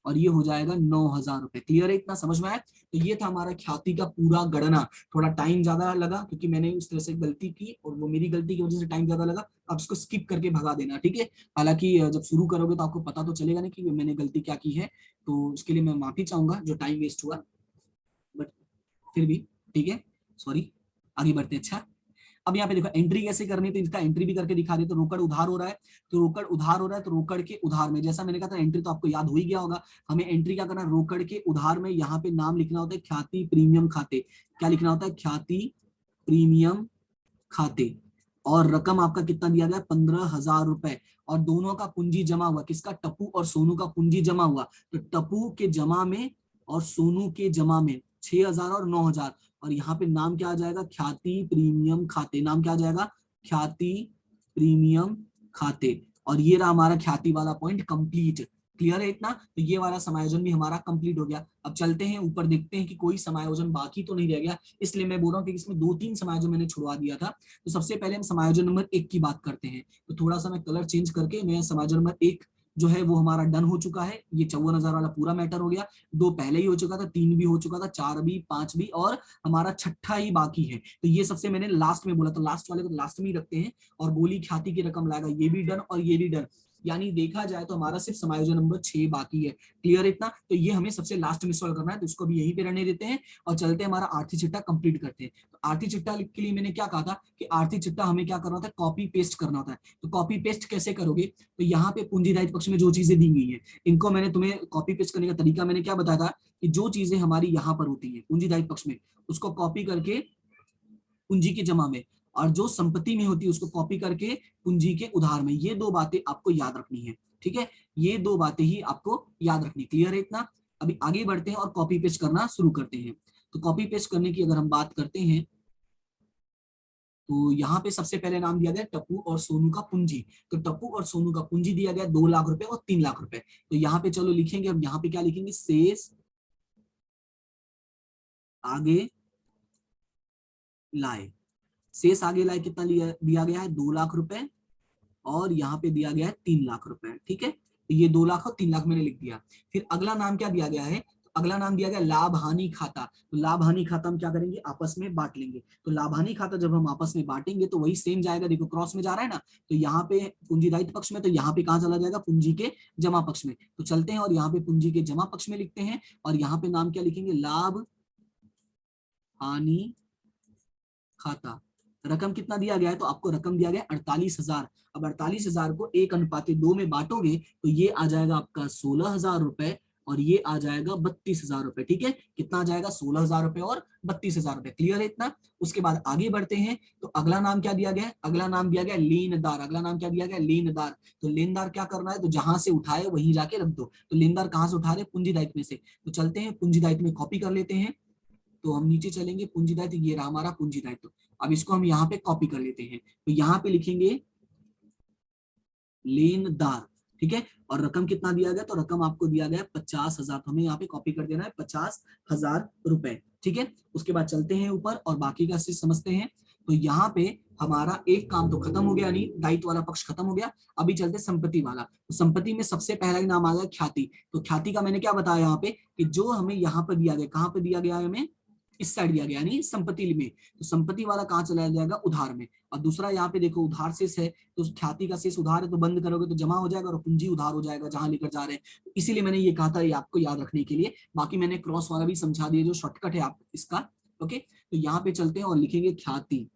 और ये हो जाएगा 9,000 रुपए। क्लियर है इतना, समझ में आया। तो ये था हमारा ख्याति का पूरा गणना। थोड़ा टाइम ज्यादा लगा क्योंकि मैंने उस तरह से गलती की, और वो मेरी गलती की वजह से टाइम ज्यादा लगा। आप इसको स्किप करके भगा देना, ठीक है। हालांकि जब शुरू करोगे तो आपको पता तो चलेगा ना कि मैंने गलती क्या की है, तो उसके लिए मैं माफी चाहूंगा जो टाइम वेस्ट हुआ, बट फिर भी ठीक है, सॉरी। आगे बढ़ते हैं। अच्छा, अब यहाँ पे देखो एंट्री कैसे करनी है, तो इसका एंट्री भी करके दिखा दे। तो रोकड़ उधार हो रहा है, तो रोकड़ उधार हो रहा है, तो रोकड़ के उधार में, जैसा मैंने कहा था एंट्री तो आपको याद हो ही गया होगा। हमें एंट्री क्या करना है, रोकड़ के उधार में यहाँ पे नाम लिखना होता है ख्याति प्रीमियम खाते। क्या लिखना होता है, ख्याति प्रीमियम खाते। और रकम आपका कितना दिया गया, 15,000 रुपए। और दोनों का पूंजी जमा हुआ, किसका, टप्पू और सोनू का पूंजी जमा हुआ। तो टप्पू के जमा में और सोनू के जमा में 6,000 और 9,000। और यहाँ पे नाम क्या आ जाएगा, ख्याति प्रीमियम खाते। नाम क्या आ जाएगा, ख्याति प्रीमियम खाते। और ये रहा हमारा ख्याति वाला पॉइंट कंप्लीट। क्लियर है इतना। तो ये वाला समायोजन भी हमारा कंप्लीट हो गया। अब चलते हैं ऊपर, देखते हैं कि कोई समायोजन बाकी तो नहीं रह गया। इसलिए मैं बोल रहा हूँ कि इसमें 2-3 समायोजन मैंने छुड़वा दिया था। तो सबसे पहले हम समायोजन नंबर 1 की बात करते हैं। तो थोड़ा सा मैं कलर चेंज करके मैं समायोजन नंबर 1 जो है वो हमारा डन हो चुका है। ये 54,000 वाला पूरा मैटर हो गया। 2 पहले ही हो चुका था, 3 भी हो चुका था, 4 भी, 5 भी, और हमारा छठा ही बाकी है। तो ये सबसे मैंने लास्ट में बोला, तो लास्ट वाले को लास्ट में ही रखते हैं। और बोली ख्याति की रकम लाएगा, ये भी डन और ये भी डन। यानी देखा जाए तो हमारा सिर्फ समायोजन नंबर 6 बाकी है। क्लियर इतना? तो ये हमें सबसे लास्ट में सॉल्व करना है, तो उसको भी यहीं पे रहने देते हैं और चलते हैं हमारा आर्थिक चिट्ठा कंप्लीट करते हैं। तो आर्थिक चिट्ठा के लिए मैंने क्या कहा था कि आर्थिक चिट्ठा हमें क्या करना होता है, कॉपी पेस्ट करना होता है। तो कॉपी पेस्ट कैसे करोगे, तो यहाँ पे पूंजीदायित्व पक्ष में जो चीजें दी गई है, इनको मैंने तुम्हें कॉपी पेस्ट करने का तरीका मैंने क्या बताया था कि जो चीजें हमारी यहाँ पर होती है पूंजीदायित्व पक्ष में, उसको कॉपी करके पूंजी के जमा में, और जो संपत्ति में होती है उसको कॉपी करके पूंजी के उधार में। ये 2 बातें आपको याद रखनी है। ठीक है, ये 2 बातें ही आपको याद रखनी। क्लियर है इतना? अभी आगे बढ़ते हैं और कॉपी पेस्ट करना शुरू करते हैं। तो कॉपी पेस्ट करने की अगर हम बात करते हैं, तो यहाँ पे सबसे पहले नाम दिया गया टप्पू और सोनू का पूंजी। तो टप्पू और सोनू का पूंजी दिया गया 2 लाख रुपए और 3 लाख रुपए। तो यहाँ पे चलो लिखेंगे, अब यहाँ पे क्या लिखेंगे, शेष आगे लाए। शेष आगे लाए कितना दिया गया है, 2 लाख रुपए, और यहाँ पे दिया गया है 3 लाख रुपए। ठीक है, तो ये 2 लाख और 3 लाख मैंने लिख दिया। फिर अगला नाम क्या दिया गया है, तो अगला नाम दिया गया लाभ हानि खाता। तो लाभ हानि खाता हम क्या करेंगे, आपस में बांट लेंगे। तो लाभ हानि खाता जब हम आपस में बांटेंगे तो वही सेम जाएगा, देखो क्रॉस में जा रहा है ना। तो यहाँ पे पूंजी दायित्व पक्ष में, तो यहाँ पे कहाँ चला जाएगा, पूंजी के जमा पक्ष में। तो चलते हैं और यहाँ पे पूंजी के जमा पक्ष में लिखते हैं, और यहाँ पे नाम क्या लिखेंगे, लाभ हानि खाता। रकम कितना दिया गया है, तो आपको रकम दिया गया 48,000। अब 48,000 को 1:2 में बांटोगे तो ये आ जाएगा आपका 16,000 रुपए, और ये आ जाएगा 32,000 रुपए। ठीक है, कितना आ जाएगा, 16,000 रुपए और 32,000 रुपए। क्लियर है इतना? उसके बाद आगे बढ़ते हैं, तो अगला नाम क्या दिया गया है, अगला नाम दिया गया लेनदार। अगला नाम क्या दिया गया, लेनदार। तो लेनदार क्या करना है, तो जहां से उठाए वहीं जाके रख दो। तो लेनदार कहां से उठा रहे, पूंजी दायित्व में से। तो चलते हैं पूंजी दायित्व में कॉपी कर लेते हैं। तो हम नीचे चलेंगे, पूंजी दायित्व, ये रहा हमारा पूंजी दायित्व। अब इसको हम यहाँ पे कॉपी कर लेते हैं, तो यहाँ पे लिखेंगे लेनदार। ठीक है, और रकम कितना दिया गया, तो रकम आपको दिया गया 50,000। तो हमें यहाँ पे कॉपी कर देना है 50,000 रुपए। ठीक है, उसके बाद चलते हैं ऊपर और बाकी का चीज समझते हैं। तो यहाँ पे हमारा एक काम तो खत्म हो गया, यानी दायित्व वाला पक्ष खत्म हो गया। अभी चलते संपत्ति वाला। तो संपत्ति में सबसे पहला ही नाम आ गया ख्याति। तो ख्याति का मैंने क्या बताया यहाँ पे कि जो हमें यहाँ पर दिया गया, कहाँ पे दिया गया है हमें, इस साइड दिया गया, यानी संपत्ति में। तो संपत्ति वाला कहाँ चला जाएगा, उधार में। और दूसरा यहाँ पे देखो उधार शेष है, तो ख्याति का शेष उधार है, तो बंद करोगे तो जमा हो जाएगा और पूंजी उधार हो जाएगा जहां लेकर जा रहे हैं। तो इसीलिए मैंने ये कहा था, ये आपको याद रखने के लिए। बाकी मैंने क्रॉस वाला भी समझा दिया, जो शॉर्टकट है आप इसका। ओके, तो यहाँ पे चलते हैं और लिखेंगे ख्याति,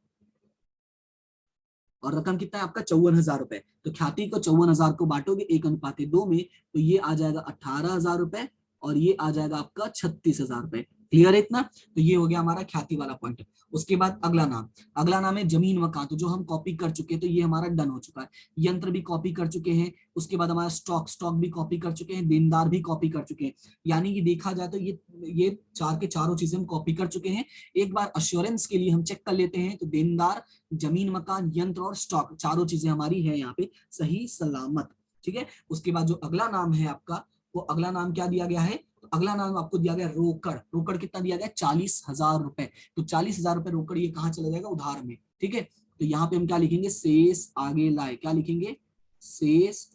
और रकम कितना है आपका, 54,000 रुपए। तो ख्याति को 54,000 को बांटोगे 1:2 में, तो ये आ जाएगा 18,000 रुपए, और ये आ जाएगा आपका 36,000 रुपए। क्लियर है इतना? तो ये हो गया हमारा ख्याति वाला पॉइंट। उसके बाद अगला नाम, अगला नाम है जमीन मकान। तो जो हम कॉपी कर चुके हैं, तो ये हमारा डन हो चुका है। यंत्र भी कॉपी कर चुके हैं। उसके बाद हमारा स्टॉक भी कॉपी कर चुके हैं। देनदार भी कॉपी कर चुके हैं। यानी कि देखा जाए तो ये 4 के चारों चीजें हम कॉपी कर चुके हैं। एक बार अश्योरेंस के लिए हम चेक कर लेते हैं, तो देनदार, जमीन मकान, यंत्र और स्टॉक, चारों चीजें हमारी है यहाँ पे सही सलामत। ठीक है, उसके बाद जो अगला नाम है आपका, वो अगला नाम क्या दिया गया है, तो अगला नाम आपको दिया गया रोकड़। रोकड़ कितना दिया गया, 40,000 रुपए। तो 40,000 रुपए रोकड़, ये कहाँ चला जाएगा, उधार में। ठीक है, तो यहाँ पे हम क्या लिखेंगे, शेष आगे लाए। क्या लिखेंगे, शेष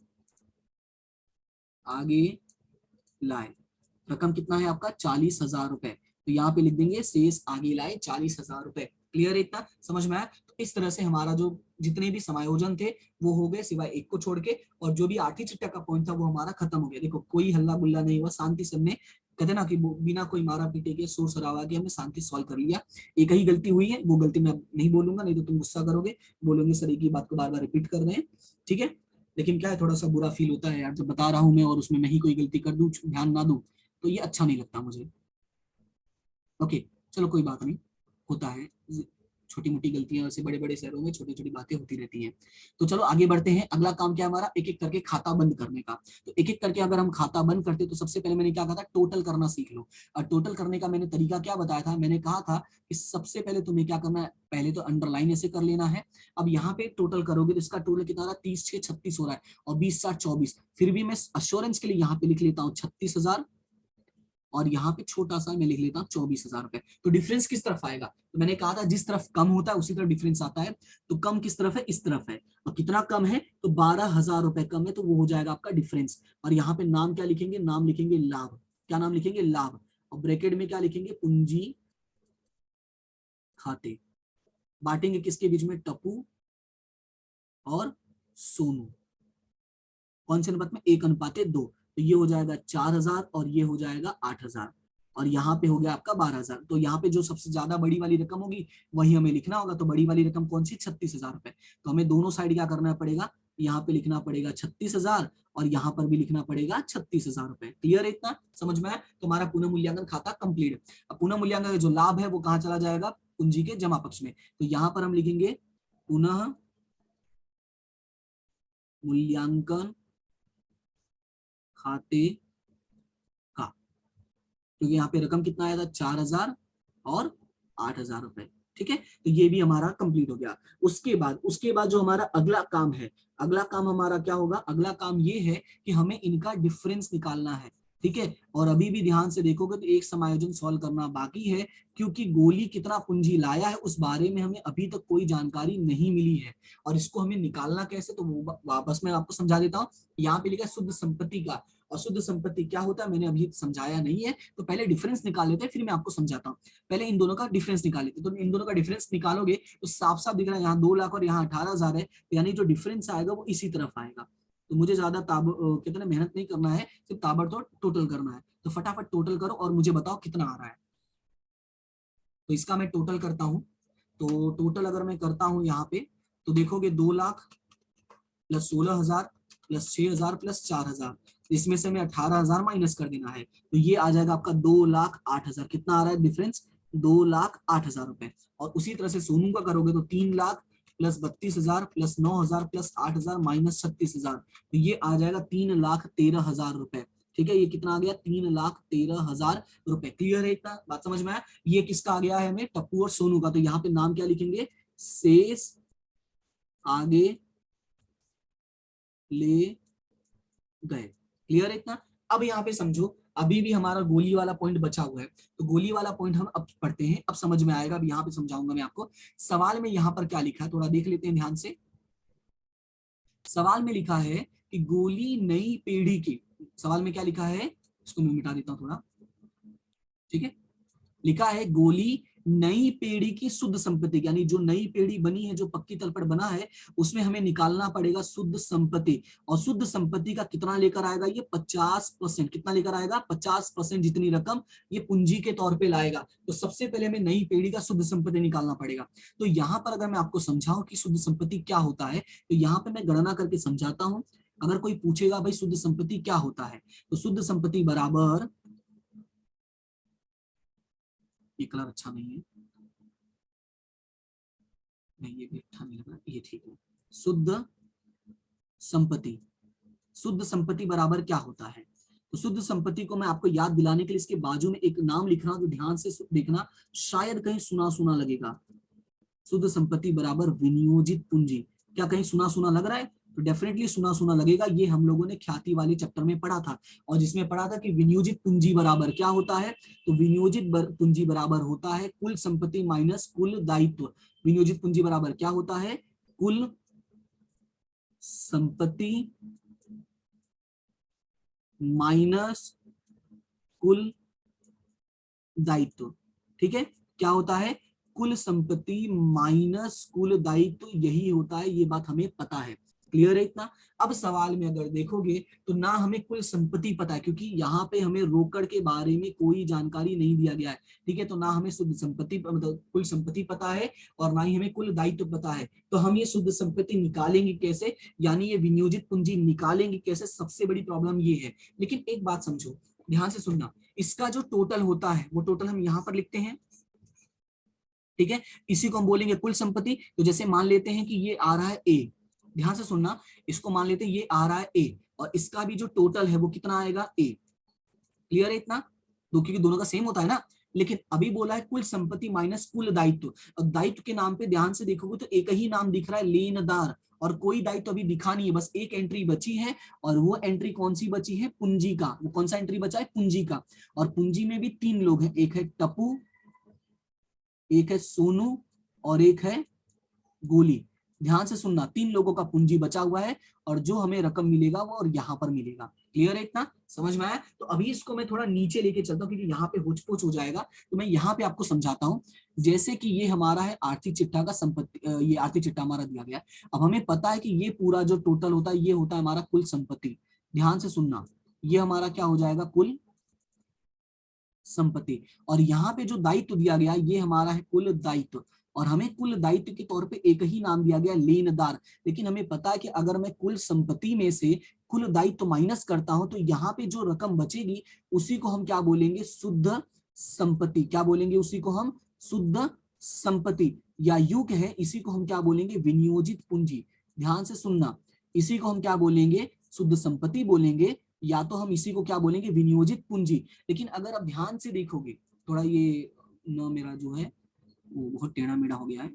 आगे लाए। रकम कितना है आपका, 40,000 रुपए। तो यहाँ पे लिख देंगे शेष आगे लाए 40,000 रुपए। क्लियर है इतना? समझ में आया? तो इस तरह से हमारा जो जितने भी समायोजन थे वो हो गए, सिवाय एक को छोड़ के। और जो भी आर्थिक चिट्ठा का पॉइंट था वो हमारा खत्म हो गया। देखो कोई हल्ला गुल्ला नहीं हुआ, शांति से हमने, कहते ना कि बिना कोई मारा पीटे के, शोर शराबा के, हमने शांति सॉल्व कर लिया। एक ही गलती हुई है, वो गलती मैं नहीं बोलूंगा, नहीं तो तुम गुस्सा करोगे, बोलोगे सर एक ही बात को बार बार रिपीट कर रहे हैं। ठीक है, लेकिन क्या है, थोड़ा सा बुरा फील होता है यार, जब बता रहा हूं मैं और उसमें मैं ही कोई गलती कर दूं, ध्यान ना दूं, तो ये अच्छा नहीं लगता मुझे। ओके, चलो कोई बात नहीं, होता है, छोटी मोटी गलतियां, वैसे बड़े बड़े शहरों में छोटी छोटी बातें होती रहती हैं। तो चलो आगे बढ़ते हैं। अगला काम क्या हमारा, एक एक करके खाता बंद करने का। तो एक एक करके अगर हम खाता बंद करते, तो सबसे पहले मैंने क्या कहा था, टोटल करना सीख लो। और टोटल करने का मैंने तरीका क्या बताया था, मैंने कहा था कि सबसे पहले तुम्हें क्या करना है, पहले तो अंडरलाइन ऐसे कर लेना है। अब यहाँ पे टोटल करोगे तो इसका टोटल कितना रहा, 30 6 36 हो रहा है, और 20 7 24। फिर भी मैं अश्योरेंस के लिए यहाँ पे लिख लेता हूँ 36,000, और यहाँ पे छोटा सा मैं लिख लेता हूँ 24,000 रुपए। तो डिफरेंस किस तरफ आएगा, तो मैंने कहा था जिस तरफ कम होता है उसी तरफ डिफरेंस आता है। तो कम किस तरफ है, इस तरफ है। और कितना कम है, तो 12,000 रुपए कम है, तो वो हो जाएगा आपका डिफरेंस। और यहाँ पे नाम क्या लिखेंगे, नाम लिखेंगे लाभ। क्या नाम लिखेंगे, लाभ। और ब्रैकेट में क्या लिखेंगे, पूंजी खाते। बांटेंगे किसके बीच में, टप्पू और सोनू। कौन से अनुपात में, 1:2। तो ये हो जाएगा 4,000 और ये हो जाएगा 8,000, और यहाँ पे हो गया आपका 12,000। तो यहाँ पे जो सबसे ज्यादा बड़ी वाली रकम होगी वही हमें लिखना होगा। तो बड़ी वाली रकम कौन सी, 36,000 रुपए। तो हमें दोनों साइड क्या करना पड़ेगा, यहाँ पे लिखना पड़ेगा 36,000 और यहाँ पर भी लिखना पड़ेगा 36,000 रुपए। क्लियर है, इतना समझ में आया। तो हमारा पुनः मूल्यांकन खाता कंप्लीट। अब पुनः मूल्यांकन का जो लाभ है वो कहाँ चला जाएगा, पूंजी के जमा पक्ष में। तो यहाँ पर हम लिखेंगे पुनः मूल्यांकन खाते का, क्योंकि यहाँ पे रकम कितना आया था, 4,000 और 8,000 रुपए। ठीक है, तो ये भी हमारा कंप्लीट हो गया। उसके बाद जो हमारा अगला काम है, अगला काम हमारा क्या होगा, अगला काम ये है कि हमें इनका डिफरेंस निकालना है। ठीक है, और अभी भी ध्यान से देखोगे तो एक समायोजन सॉल्व करना बाकी है, क्योंकि गोली कितना पूंजी लाया है उस बारे में हमें अभी तक कोई जानकारी नहीं मिली है। और इसको हमें निकालना कैसे, तो वो वापस मैं आपको समझा देता हूँ। यहाँ पे लिखा है शुद्ध संपत्ति का, और शुद्ध संपत्ति क्या होता है मैंने अभी समझाया नहीं है, तो पहले डिफरेंस निकाल लेते हैं, फिर मैं आपको समझाता हूँ। पहले इन दोनों का डिफरेंस निकाल लेते हैं। तो इन दोनों का डिफरेंस निकालोगे तो साफ साफ दिख रहा है, यहाँ 2 लाख और यहाँ 18,000 है, यानी जो डिफरेंस आएगा वो इसी तरफ आएगा। तो मुझे ज्यादा कितना मेहनत नहीं करना है, सिर्फ ताबड़तोड़ टोटल करना है। तो फटाफट टोटल करो और मुझे बताओ कितना आ रहा है। तो इसका मैं टोटल करता हूँ। तो टोटल अगर मैं करता हूँ यहाँ पे, तो देखोगे 2 लाख प्लस 16,000 प्लस 6,000 प्लस 4,000, इसमें से हमें 18,000 माइनस कर देना है। तो ये आ जाएगा आपका 2,08,000। कितना आ रहा है डिफरेंस, 2,08,000 रुपए। और उसी तरह से सोनू का करोगे तो 3 lakh plus 32,000 plus 9,000 plus 8,000 minus 36,000, तो ये आ जाएगा 3,13,000 रुपए। ठीक है, ये कितना आ गया, 3,13,000 रुपए। क्लियर है, इतना बात समझ में आया। ये किसका आ गया है हमें, टप्पू और सोनू का। तो यहाँ पे नाम क्या लिखेंगे, शेष आगे ले गए। क्लियर है इतना। अब यहाँ पे समझो, अभी भी हमारा गोली वाला पॉइंट बचा हुआ है। तो गोली वाला पॉइंट हम अब पढ़ते हैं, अब समझ में आएगा। अब यहाँ पे समझाऊंगा मैं आपको। सवाल में यहाँ पर क्या लिखा है, थोड़ा देख लेते हैं ध्यान से। सवाल में लिखा है कि गोली नई पीढ़ी की, सवाल में क्या लिखा है, इसको मैं मिटा देता हूँ थोड़ा। ठीक है, लिखा है गोली नई पीढ़ी की शुद्ध संपत्ति, यानी जो नई पीढ़ी बनी है, जो पक्की तल पर बना है, उसमें हमें निकालना पड़ेगा शुद्ध संपत्ति। और शुद्ध संपत्ति का कितना लेकर आएगा, ये 50%। कितना लेकर आएगा, 50% जितनी रकम ये पूंजी के तौर पे लाएगा। तो सबसे पहले हमें नई पीढ़ी का शुद्ध संपत्ति निकालना पड़ेगा। तो यहाँ पर अगर मैं आपको समझाऊं कि शुद्ध संपत्ति क्या होता है, तो यहाँ पे मैं गणना करके समझाता हूँ। अगर कोई पूछेगा भाई शुद्ध संपत्ति क्या होता है, तो शुद्ध संपत्ति बराबर, ये कलर अच्छा नहीं है, नहीं ये भी अच्छा नहीं लग रहा, ये ठीक है। शुद्ध संपत्ति, शुद्ध संपत्ति बराबर क्या होता है, तो शुद्ध संपत्ति को मैं आपको याद दिलाने के लिए इसके बाजू में एक नाम लिख रहा हूं, जो ध्यान से देखना, शायद कहीं सुना सुना लगेगा। शुद्ध संपत्ति बराबर विनियोजित पूंजी। क्या कहीं सुना सुना लग रहा है, तो डेफिनेटली सुना सुना लगेगा। ये हम लोगों ने ख्याति वाले चैप्टर में पढ़ा था, और जिसमें पढ़ा था कि विनियोजित पूंजी बराबर क्या होता है, तो विनियोजित पूंजी बराबर होता है कुल संपत्ति माइनस कुल दायित्व। विनियोजित पूंजी बराबर क्या होता है, कुल संपत्ति माइनस कुल दायित्व। ठीक है, क्या होता है, कुल संपत्ति माइनस कुल दायित्व, यही होता है। ये बात हमें पता है। क्लियर है इतना। अब सवाल में अगर देखोगे तो ना हमें कुल संपत्ति पता है, क्योंकि यहाँ पे हमें रोकड़ के बारे में कोई जानकारी नहीं दिया गया है। ठीक है, तो ना हमें शुद्ध संपत्ति मतलब कुल संपत्ति पता है, और ना ही हमें कुल दायित्व पता है। तो हम ये शुद्ध संपत्ति निकालेंगे कैसे, यानी ये विनियोजित पूंजी निकालेंगे कैसे, सबसे बड़ी प्रॉब्लम ये है। लेकिन एक बात समझो, ध्यान से सुनना, इसका जो टोटल होता है वो टोटल हम यहाँ पर लिखते हैं। ठीक है, इसी को हम बोलेंगे कुल संपत्ति। तो जैसे मान लेते हैं कि ये आ रहा है ए, ध्यान से सुनना, इसको मान लेते हैं ये आ रहा है ए, और इसका भी जो टोटल है वो कितना आएगा ए। क्लियर है इतना, दो क्योंकि दोनों का सेम होता है ना। लेकिन अभी बोला है कुल संपत्ति माइनस कुल दायित्व, और दायित्व के नाम पे ध्यान से देखोगे तो एक ही नाम दिख रहा है, लेनदार, और कोई दायित्व अभी दिखा नहीं है, बस एक एंट्री बची है। और वो एंट्री कौन सी बची है, पूंजी का। वो कौन सा एंट्री बचा है, पूंजी का। और पूंजी में भी 3 लोग हैं, एक है टप्पू, एक है सोनू, और एक है गोली। ध्यान से सुनना, 3 लोगों का पूंजी बचा हुआ है और जो हमें रकम मिलेगा वो और यहाँ पर मिलेगा। क्लियर है, इतना समझ में आया? तो अभी इसको मैं थोड़ा नीचे लेके चलता हूँ क्योंकि यहाँ पे होच पोच हो जाएगा, तो मैं यहाँ पे आपको समझाता हूँ। जैसे कि ये हमारा है आर्थिक चिट्ठा का संपत्ति, ये आर्थिक चिट्ठा हमारा दिया गया है। अब हमें पता है कि ये पूरा जो टोटल होता है ये होता है हमारा कुल संपत्ति। ध्यान से सुनना, ये हमारा क्या हो जाएगा, कुल संपत्ति। और यहाँ पे जो दायित्व दिया गया ये हमारा है कुल दायित्व, और हमें कुल दायित्व के तौर पे एक ही नाम दिया गया, लेनदार। लेकिन हमें पता है कि अगर मैं कुल संपत्ति में से कुल दायित्व माइनस करता हूं तो यहाँ पे जो रकम बचेगी उसी को हम क्या बोलेंगे, शुद्ध संपत्ति। क्या बोलेंगे, उसी को हम शुद्ध संपत्ति, या यूं कहें इसी को हम क्या बोलेंगे, विनियोजित पूंजी। ध्यान से सुनना, इसी को हम क्या बोलेंगे, शुद्ध संपत्ति बोलेंगे, या तो हम इसी को क्या बोलेंगे, विनियोजित पूंजी। लेकिन अगर आप ध्यान से देखोगे, थोड़ा ये न मेरा जो है वो बहुत टेढ़ा मेढ़ा हो गया है।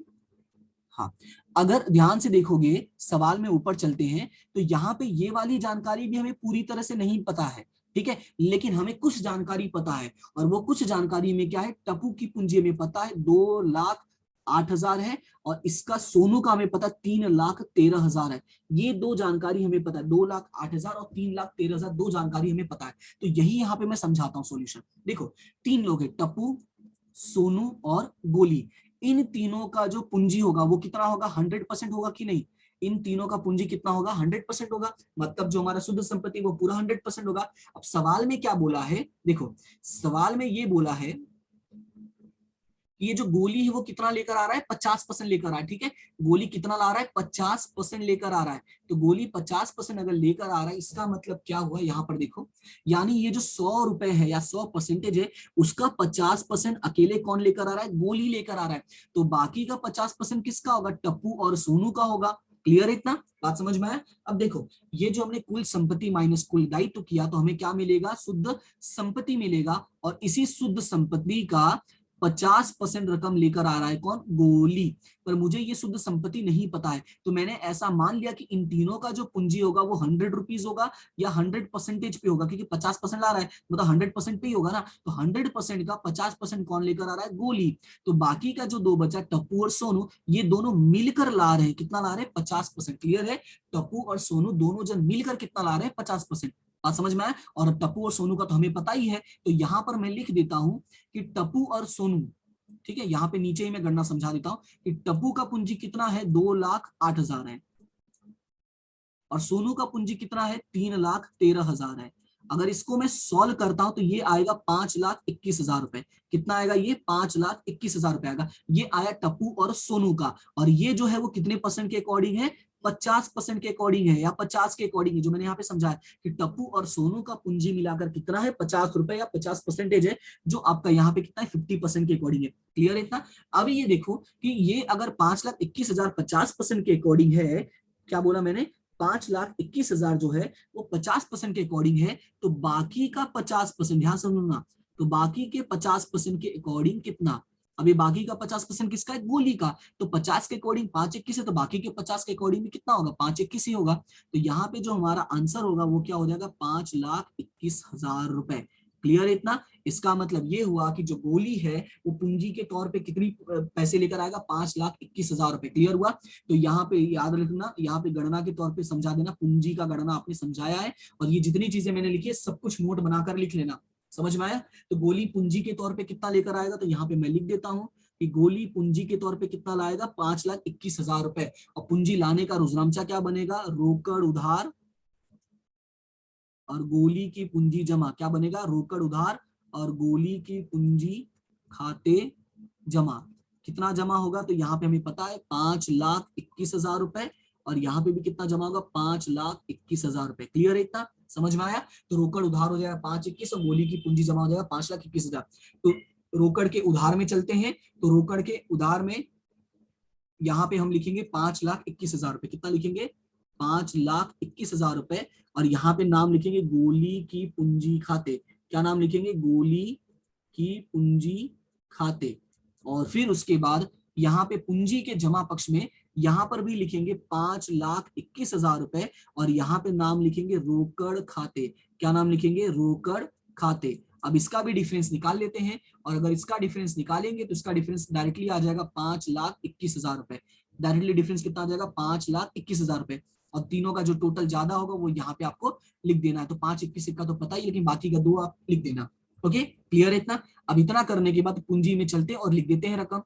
हाँ, अगर ध्यान से देखोगे सवाल में ऊपर चलते हैं तो यहाँ पे ये वाली जानकारी भी हमें पूरी तरह से नहीं पता है, ठीक है, लेकिन हमें कुछ जानकारी पता है। और वो कुछ जानकारी में क्या है, टप्पू की पूंजी हमें पता है 2,08,000 है, और इसका सोनू का हमें पता 3,13,000 है। ये दो जानकारी हमें पता है, 2,08,000 और 3,13,000, दो जानकारी हमें पता है। तो यही यहाँ पे मैं समझाता हूँ सॉल्यूशन। देखो, 3 लोग है, टप्पू, सोनू और गोली। इन तीनों का जो पूंजी होगा वो कितना होगा, 100% होगा कि नहीं? इन तीनों का पूंजी कितना होगा, 100% होगा। मतलब जो हमारा शुद्ध संपत्ति वो पूरा 100% होगा। अब सवाल में क्या बोला है, देखो सवाल में ये बोला है ये जो गोली है वो कितना लेकर आ रहा है, 50% लेकर आ रहा है, ठीक है। गोली कितना ला रहा है, 50% लेकर आ रहा है। तो गोली 50% अगर लेकर आ रहा है, इसका मतलब क्या हुआ, यहाँ पर देखो, यानी ये जो 100 रुपए है या 100% है, उसका 50% अकेले कौन लेकर आ रहा है, गोली लेकर आ रहा है। तो बाकी का 50% किसका होगा, टप्पू और सोनू का होगा। क्लियर है, इतना बात समझ में आया? अब देखो, ये जो हमने कुल संपत्ति माइनस कुल दायित्व किया तो हमें क्या मिलेगा, शुद्ध संपत्ति मिलेगा। और इसी शुद्ध संपत्ति का 50% रकम लेकर आ रहा है कौन, गोली। पर मुझे ये शुद्ध संपत्ति नहीं पता है, तो मैंने ऐसा मान लिया कि इन तीनों का जो पूंजी होगा वो 100 रुपीज होगा या 100% पे होगा, क्योंकि 50% ला रहा है मतलब 100% पे ही होगा ना। तो 100% का 50% कौन लेकर आ रहा है, गोली। तो बाकी का जो दो बचा, टप्पू और सोनू, ये दोनों मिलकर ला रहे हैं, कितना ला रहे हैं, 50%। क्लियर है, टप्पू और सोनू दोनों जन मिलकर कितना ला रहे हैं, 50%। बात समझ में आया? और टप्पू और सोनू का तो हमें पता ही है, तो यहां पर मैं लिख देता हूं कि टप्पू और सोनू, ठीक है, यहाँ पे नीचे ही मैं गणना समझा देता हूं कि टप्पू का पूंजी कितना है, 2,08,000 है, और सोनू का पूंजी कितना है, 3,13,000 है। अगर इसको मैं सॉल्व करता हूं तो ये आएगा 5,21,000 रुपए। कितना आएगा ये, 5,21,000 रुपए आएगा। ये आया टप्पू और सोनू का। और ये जो है वो कितने परसेंट के अकॉर्डिंग है, 50% के अकॉर्डिंग है, या 50 के अकॉर्डिंग है। जो मैंने यहाँ पे समझाया कि टप्पू और सोनू का पूंजी मिलाकर कितना है, 50 रुपए या 50% है, जो आपका यहाँ पे कितना है, 50% के अकॉर्डिंग है। क्लियर है इतना? अब ये देखो कि ये अगर 5,21,000 50% के अकॉर्डिंग है, क्या बोला मैंने, 5,21,000 जो है वो 50% के अकॉर्डिंग है, तो बाकी का 50%, ध्यान समझना, तो बाकी के 50% के अकॉर्डिंग कितना, अभी बाकी का 50% किसका है, गोली का। तो 50 के अकॉर्डिंग 5,21 है, तो बाकी के 50 के अकॉर्डिंग भी कितना होगा, 5,21 ही होगा। तो यहाँ पे जो हमारा आंसर होगा वो क्या हो जाएगा, 5,21,000 रुपए। क्लियर है इतना? इसका मतलब ये हुआ कि जो गोली है वो पूंजी के तौर पे कितनी पैसे लेकर आएगा, 5,21,000 रुपए। क्लियर हुआ? तो यहाँ पे याद रखना, यहाँ पे गणना के तौर पे समझा देना, पूंजी का गणना आपने समझाया है, और ये जितनी चीजें मैंने लिखी है सब कुछ नोट बनाकर लिख लेना। समझ में आया? तो गोली पूंजी के तौर पे कितना लेकर आएगा, तो यहाँ पे मैं लिख देता हूँ कि गोली पूंजी के तौर पे कितना लाएगा, 5,21,000 रुपए। और पूंजी लाने का रुजनामचा क्या बनेगा, रोकड़ उधार और गोली की पूंजी जमा। क्या बनेगा, रोकड़ उधार और गोली की पूंजी खाते जमा। कितना जमा होगा, तो यहाँ पे हमें पता है 5,21,000 रुपए, और यहाँ पे भी कितना जमा होगा, 5,21,000 रुपए। क्लियर है इतना? समझ में आया? तो रोकड़ उधार हो जाएगा 5,21 और गोली की पूंजी जमा हो जाएगा 5,21,000। तो रोकड़ के उधार में चलते हैं, तो रोकड़ के उधार में यहाँ पे हम लिखेंगे 5,21,000 रुपए। कितना लिखेंगे, 5,21,000 रुपए। और यहाँ पे नाम लिखेंगे गोली की पूंजी खाते। क्या नाम लिखेंगे, गोली की पूंजी खाते। और फिर उसके बाद यहाँ पे पूंजी के जमा पक्ष में यहाँ पर भी लिखेंगे 5,21,000 रुपए, और यहाँ पे नाम लिखेंगे रोकड़ खाते। क्या नाम लिखेंगे, रोकड़ खाते। अब इसका भी डिफरेंस निकाल लेते हैं, और अगर इसका डिफरेंस निकालेंगे तो इसका डिफरेंस डायरेक्टली आ जाएगा 5,21,000 रुपए। डायरेक्टली डिफरेंस कितना आ जाएगा 5,21,000 रुपए, और तीनों का जो टोटल ज्यादा होगा वो यहाँ पे आपको लिख देना है। तो 5,21 का तो पता ही, लेकिन बाकी का 2 आप लिख देना। ओके, क्लियर है इतना। अब इतना करने के बाद पूंजी में चलते हैं और लिख देते हैं रकम।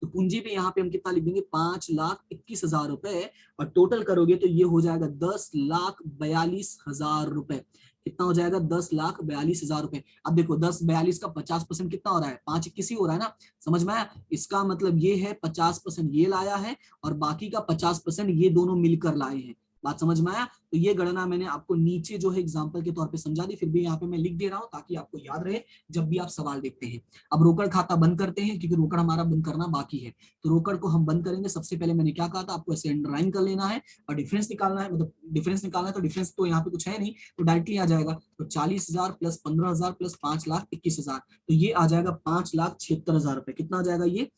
तो पूंजी पे यहाँ पे हम कितना लिख देंगे 5,21,000 रुपए, और टोटल करोगे तो ये हो जाएगा 10,42,000 रुपए। कितना हो जाएगा 10,42,000 रुपए। अब देखो 10,42 का 50% कितना हो रहा है, 5,21 ही हो रहा है ना, समझ में आया। इसका मतलब ये है 50% ये लाया है और बाकी का 50% ये दोनों मिलकर लाए हैं। बात समझ में आया। तो ये गणना मैंने आपको नीचे जो है एग्जाम्पल के तौर पे समझा दी, फिर भी यहाँ पे मैं लिख दे रहा हूँ ताकि आपको याद रहे जब भी आप सवाल देखते हैं। अब रोकड़ खाता बंद करते हैं, क्योंकि रोकड़ हमारा बंद करना बाकी है। तो रोकड़ को हम बंद करेंगे। सबसे पहले मैंने क्या कहा था, आपको ऐसे अंडरलाइन कर लेना है और डिफरेंस निकालना है, मतलब डिफरेंस निकालना है। तो डिफरेंस तो यहाँ पे कुछ है नहीं, तो डायरेक्टली आ जाएगा। तो 40,000 प्लस 15,000 प्लस 5,21,000, तो ये आ जाएगा 5,76,000 रुपए। कितना आ जाएगा ये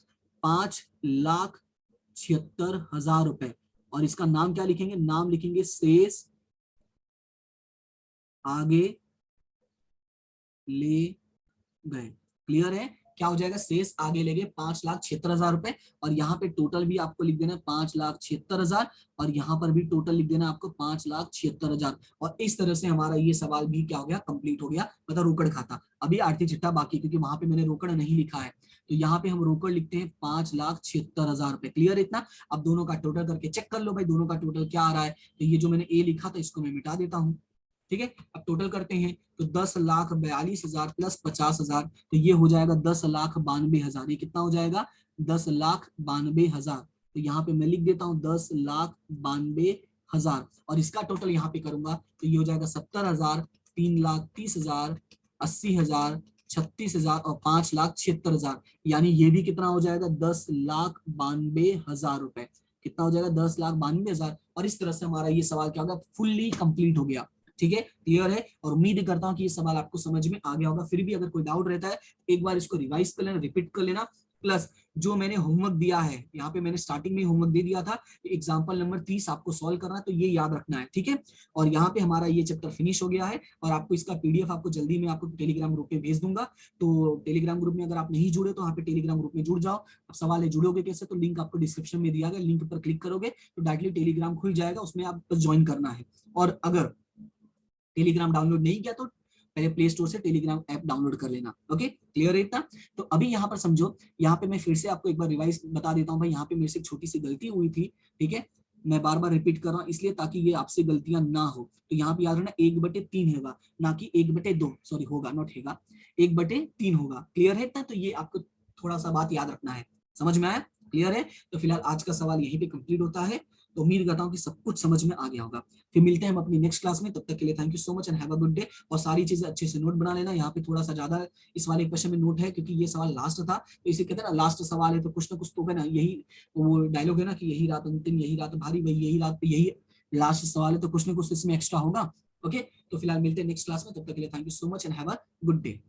5,76,000 रुपए। और इसका नाम क्या लिखेंगे, नाम लिखेंगे शेष आगे ले गए। क्लियर है, क्या हो जाएगा, शेष आगे ले गए 5,76,000 रुपए, और यहाँ पे टोटल भी आपको लिख देना है 5,76,000, और यहाँ पर भी टोटल लिख देना आपको 5,76,000। और इस तरह से हमारा ये सवाल भी क्या हो गया, कंप्लीट हो गया, मतलब रोकड़ खाता। अभी आर्थिक चिट्ठा बाकी, क्योंकि वहां पे मैंने रोकड़ नहीं लिखा है, तो यहाँ पे हम रोकड़ लिखते हैं 5,76,000 रुपए। क्लियर इतना। अब दोनों का टोटल करके चेक कर लो भाई, दोनों का टोटल क्या आ रहा है। तो ये जो मैंने ए लिखा था इसको मैं मिटा देता हूँ। ठीक है, अब टोटल करते हैं तो 10,42,000 प्लस 50,000, तो ये हो जाएगा 10,92,000। ये कितना हो जाएगा 10,92,000। तो यहाँ पे मैं लिख देता हूँ 10,92,000, और इसका टोटल यहाँ पे करूंगा तो ये हो जाएगा 70,000, 3,30,000, 80,000, 36,000 और 5,76,000। यानी ये भी कितना हो जाएगा 10,92,000 रुपए। कितना हो जाएगा 10,92,000। और इस तरह से हमारा ये सवाल क्या होगा, फुल्ली कंप्लीट हो गया। ठीक है, क्लियर है। और उम्मीद करता हूं कि ये सवाल आपको समझ में आ गया होगा। फिर भी अगर कोई डाउट रहता है एक बार इसको रिवाइज कर लेना, रिपीट कर लेना। प्लस जो मैंने होमवर्क दिया है, यहाँ पे मैंने स्टार्टिंग में होमवर्क दे दिया था, एग्जाम्पल नंबर 30 आपको सॉल्व करना है, तो ये याद रखना है। ठीक है, और यहाँ पे हमारा ये चैप्टर फिनिश हो गया है, और आपको इसका पीडीएफ आपको जल्दी में आपको टेलीग्राम ग्रुप में भेज दूंगा। तो टेलीग्राम ग्रुप में अगर आप नहीं जुड़े तो यहाँ पे टेलीग्राम ग्रुप में जुड़ जाओ। अब सवाल है जुड़ोगे कैसे, तो लिंक आपको डिस्क्रिप्शन में दिया गया, लिंक पर क्लिक करोगे तो डायरेक्टली टेलीग्राम खुल जाएगा, उसमें आप बस ज्वाइन करना है। और अगर टेलीग्राम डाउनलोड नहीं किया तो पहले प्ले स्टोर से टेलीग्राम ऐप डाउनलोड कर लेना। ओके, क्लियर है इतना। तो अभी यहाँ पर समझो, यहाँ पे मैं फिर से आपको एक बार रिवाइज बता देता हूँ भाई। यहाँ पे मेरे से छोटी सी गलती हुई थी, ठीक है, मैं बार बार रिपीट कर रहा हूँ इसलिए ताकि ये आपसे गलतियां ना हो। तो यहाँ पे याद रखना 1/3 होगा, ना कि 1/2, सॉरी होगा नॉट हैगा, 1/3 होगा। क्लियर है इतना। तो ये आपको थोड़ा सा बात याद रखना है, समझ में आया, क्लियर है। तो फिलहाल आज का सवाल यहीं पे कंप्लीट होता है। तो उम्मीद करता हूँ कि सब कुछ समझ में आ गया होगा। फिर मिलते हैं हम अपनी नेक्स्ट क्लास में, तब तक के लिए thank you so much and have a good day. और सारी चीजें अच्छे से नोट बना लेना। यहाँ पे थोड़ा सा ज्यादा इस वाले क्वेश्चन में नोट है, क्योंकि ये सवाल लास्ट था, तो इसे कहते हैं ना लास्ट सवाल है तो कुछ ना कुछ तो है ना, यही वो डायलॉग है ना कि यही रात अंतिम, यही रात भारी, वही यही रात पे यही लास्ट सवाल है, तो कुछ ना कुछ इसमें एक्स्ट्रा होगा। ओके, तो फिलहाल मिलते हैं नेक्स्ट क्लास में, तब तक के लिए thank you so much and have a good day.